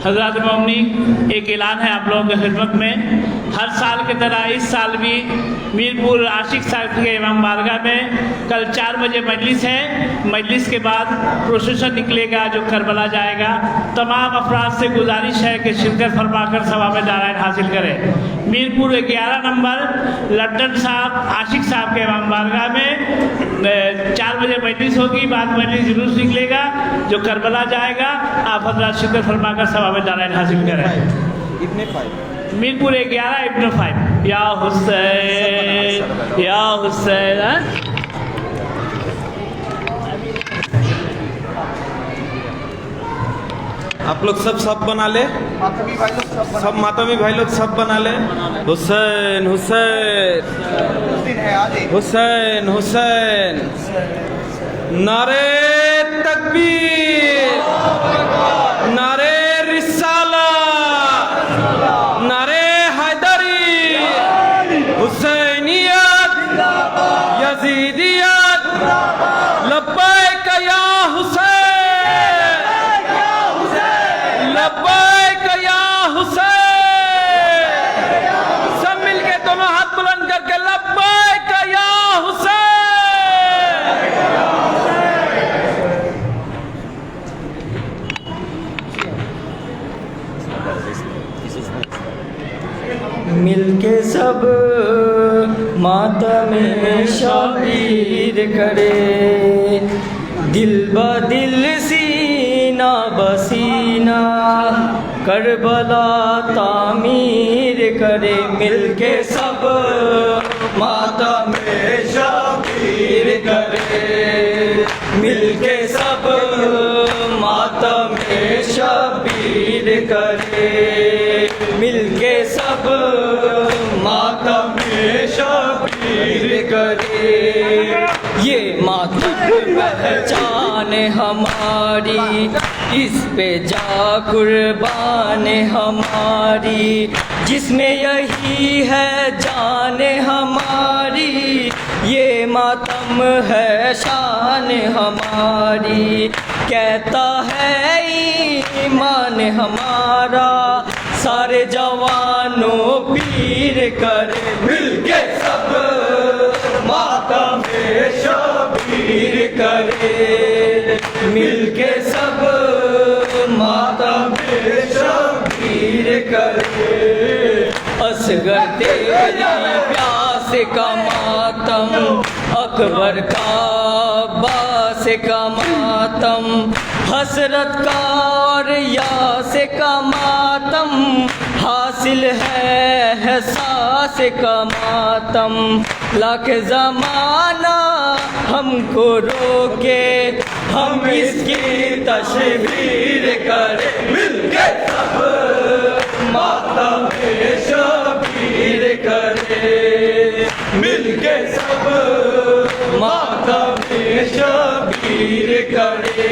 حضرات مومنین، ایک اعلان ہے آپ لوگوں کی خدمت میں، ہر سال کی طرح اس سال بھی میرپور عاشق صاحب کے امام بارگاہ میں کل 4 بجے مجلس ہے۔ مجلس کے بعد پروسیسن نکلے گا جو کربلا جائے گا۔ تمام افراد سے گزارش ہے کہ شرکت فرما کر ثواب دارائن حاصل کریں۔ میرپور 11 نمبر لٹن صاحب عاشق صاحب کے امام بارگاہ میں 4 بجے مجلس ہوگی، بعد مجلس جلوس نکلے گا جو کربلا جائے گا۔ آپ حضرات شرکت فرما کر ثواب دارائن حاصل کریں۔ میرپور 11 ابن 5 یا حسین یا حسین۔ آپ لوگ سب بنا لے، سب ماتمی بھائی لوگ سب بنا لے۔ حسین حسین حسین حسین، نعرے تکبیر، نعرے رسالت، نعرے حیدری، حسینیت، یزیدیت، لبیک یا حسین، لبیک یا حسین، سب مل کے دونوں ہاتھ بلند کر کے لبیک یا حسین۔ مل کے سب ماتم شبیر کرے، دل بدل سینہ بسینہ کربلا تعمیر کرے، مل کے سب ماتم شبیر کرے، مل کے سب ماتم شبیر کرے، مل کے سب ماتم شبیر کرے، یہ ماتم پہچان ہماری، اس پہ جا قربان ہماری، جس میں یہی ہے جان ہماری، یہ ماتم ہے شان ہماری، کہتا ہے ایمان ہمارا سارے جوانوں پیر کرے، مل کے سب ماتم شبیر کرے، مل کے سب ماتم شبیر کرے، اصغر تیری پیاس کا ماتم، اکبر کا عباس کا ماتم، حسرت کا اور یاس کا ماتم، حاصل ہے احساس کا ماتم، لاکھ زمانہ ہم کو روکے ہم اس کی تشبیر کریں، مل کے سب ماتم شبیر کرے، مل کے سب ماتم شبیر کرے،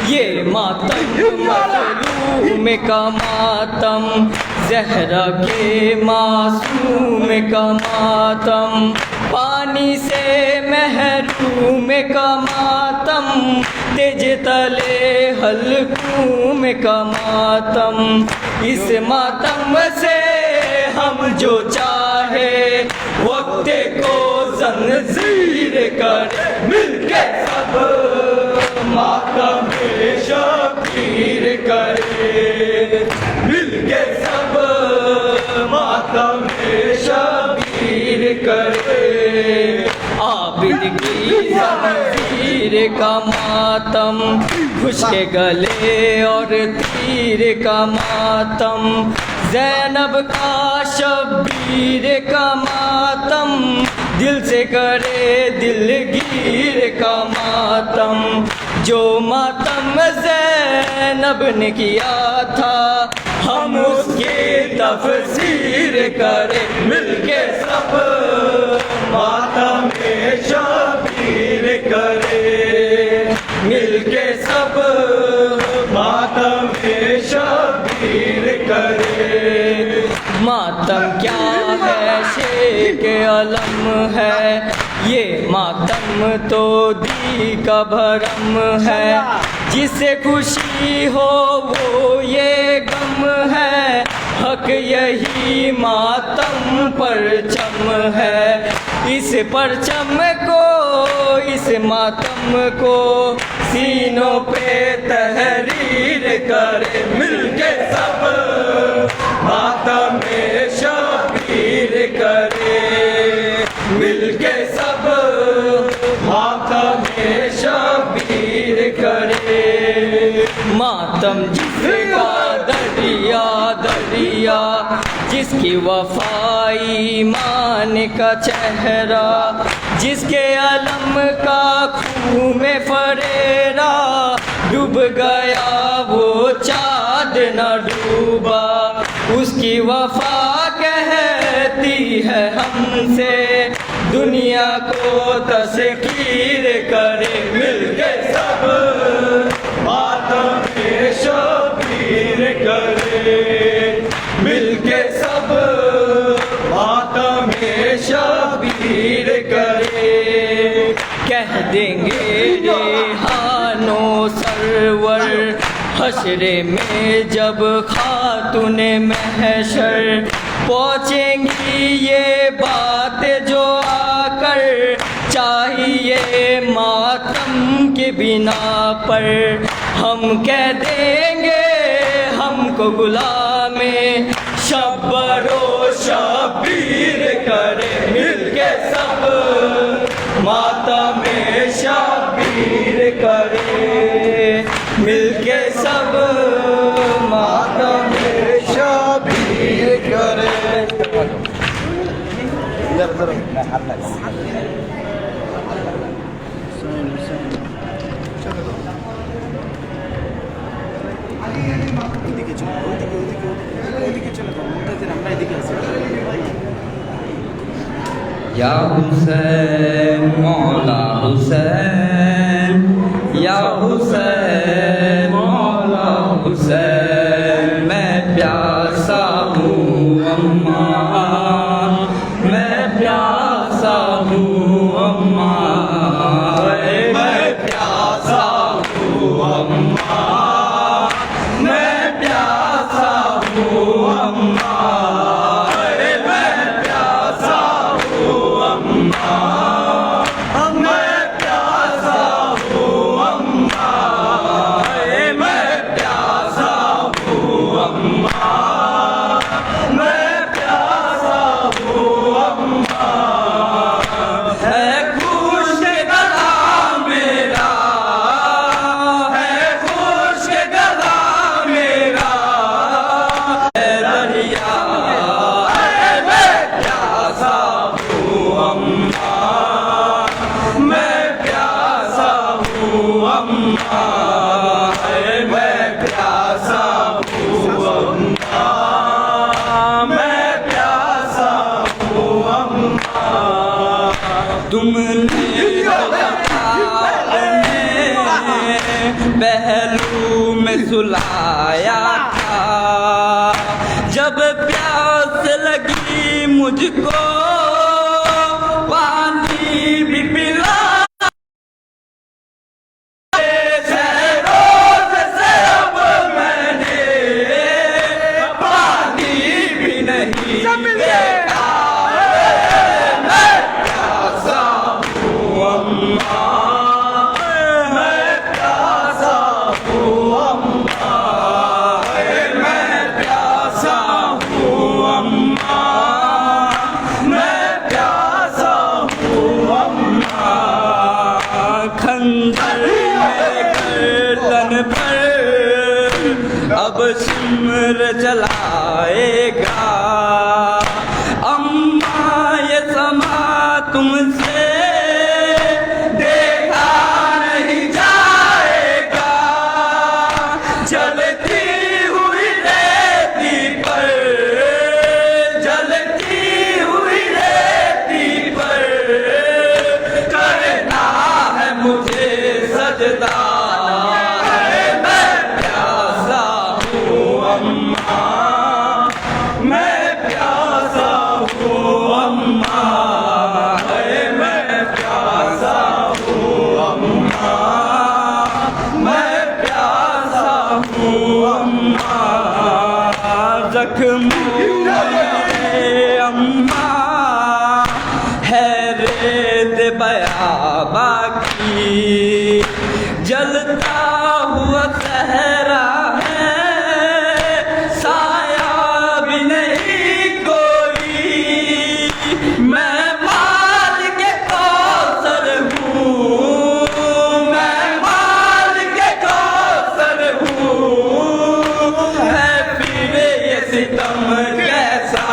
یہ ماتم مظلوم کا ماتم، زہرا کے معصوم کا ماتم، پانی سے محروم کا ماتم، تیج تلے حلقوم کا ماتم، اس ماتم سے ہم جو چاہے وقت کو زنجیر کرے، مل کے سب ماتم شبیر کرے، مل کے سب ماتم تیر کا ماتم، خوش کے گلے اور تیر کا ماتم، زینب کا شبیر کا ماتم، دل سے کرے دلگیر کا ماتم، جو ماتم زینب نے کیا تھا ہم اس کی تفسیر کرے مل کے سب ماتم شبیر کرے، مل کے سب ماتم شبیر کرے۔ ماتم کیا ہے شیخ علم ہے، یہ ماتم تو دی کا بھرم ہے، جسے خوشی ہو وہ یہ غم ہے، حق یہی ماتم پرچم ہے، اس پرچم کو اس ماتم کو سینوں پہ تحریر کرے مل کے سب ماتم شبیر کرے، مل کے سب ماتم شبیر کرے۔ ماتم جس کا دریا دریا، جس کی وفا ایمان کا چہرہ، جس کے علم کا خوں میں فریرا، ڈوب گیا وہ چاند نہ ڈوبا، اس کی وفا کہتی ہے ہم سے دنیا کو تسخیر کرے مل کے سب ماتم شبیر کرے، مل کے سب ماتم شبیر کرے۔ کہہ دیں گے ریحانو سرور حشر میں جب خاتون محشر، پہنچیں گی یہ بات جو آ کر چاہیے ماتم کے بنا پر، ہم کہہ دیں گے ہم کو غلام شبر و شبیر کرے مل کے سب ماتم شبیر کرے، مل کے سب ماتم شبیر کرے۔ یا حسین مولا حسین، یا حسین مولا حسین، میں پیاسا ہوں اماں، میں پیاسا ہوں اماں، میں پیاسا ہوں اماں، میں پیاسا ہوں اماں، تم نے پہلو میں سلایا تھا، جب پیاس لگی مجھ کو پانی بھی پلا، میں نے پانی بھی نہیں دیکھا، میں پر اب سمر چلائے گا. اماں یہ سما تم سے دیکھا نہیں جائے گا. جلتی ہوئی ریتی پر جلتی ہوئی ریتی پر کرنا ہے مجھے سجدہ. زخم اماں ہے ریت بیابا کی جلتا ہوا صحرا ہے سایہ بھی نہیں کوئی. میں مالک کوثر ہوں میں مالک کوثر ہوں. ہے پھر یہ ستم کیسا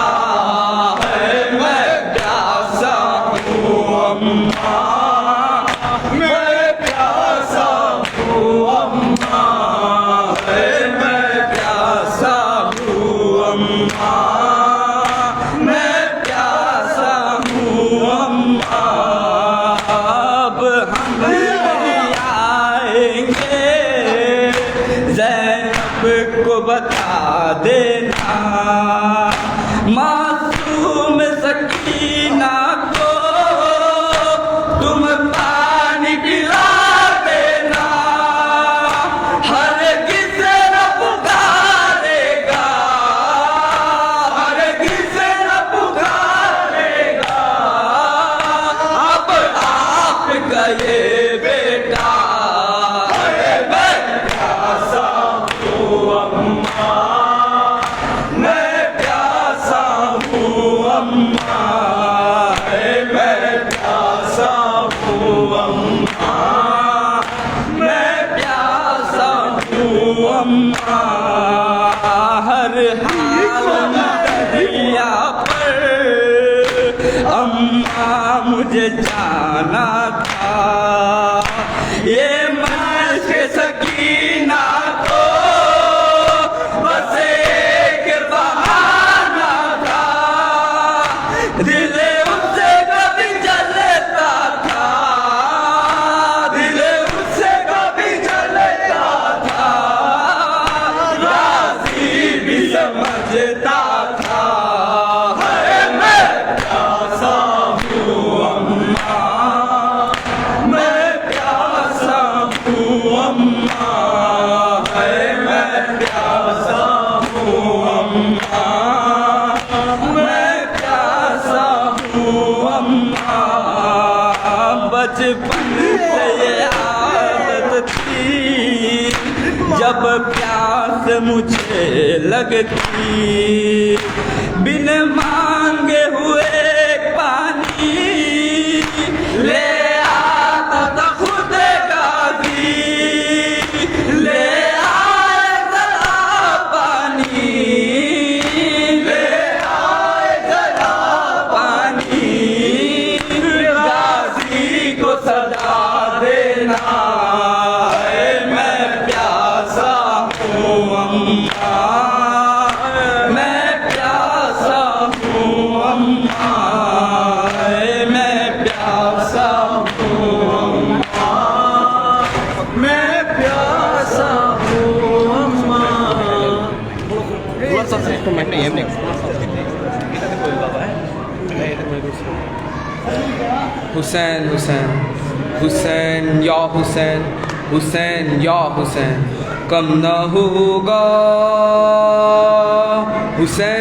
ہے میں پیاسا ہوں اماں میں پیاسا ہوں اماں میں پیاسا ہوں اماں میں پیاسا ہوں اماں. اب ہم آئیں گے زینب کو بتا دینا معصوم سکینہ کو تم پانی پلا دینا. ہرگز نہ پکارے گا ہرگز نہ پکارے گا اب آپ کا یہ بیٹا. میں پیاسا ہوں اماں میں پیاسا ہوں اماں میں پیاسا ہوں اماں میں پیاسا ہوں اماں. ہر حال دریا پر اماں مجھے جانا تھا. یہ مشق سکینہ کو بس ایک بہانہ تھا. دل اس سے کبھی جلتا تھا دل اس سے کبھی جلتا تھا. راضی بھی سمجھتا تھا. میں پیاسا ہوں اماں میں پیاسا ہوں اماں میں پیاسا ہوں اماں میں پیاسا ہوں اماں. بچپن سے یہ عادت تھی جب پیاس مجھے لگتی بن مانگے ہوئے پانی لے آتا تھا خود غازی. لے آئے ذرا پانی لے آئے ذرا پانی. غازی کو سجا دینا میں پیاسا ہوں اماں میں پیاسا ہوں اماں میں پیاسا ہوں اماں میں پیاسا ہوں اماں. حسین حسین حسین یا حسین حسین یا حسین کم نہ ہوگا حسین.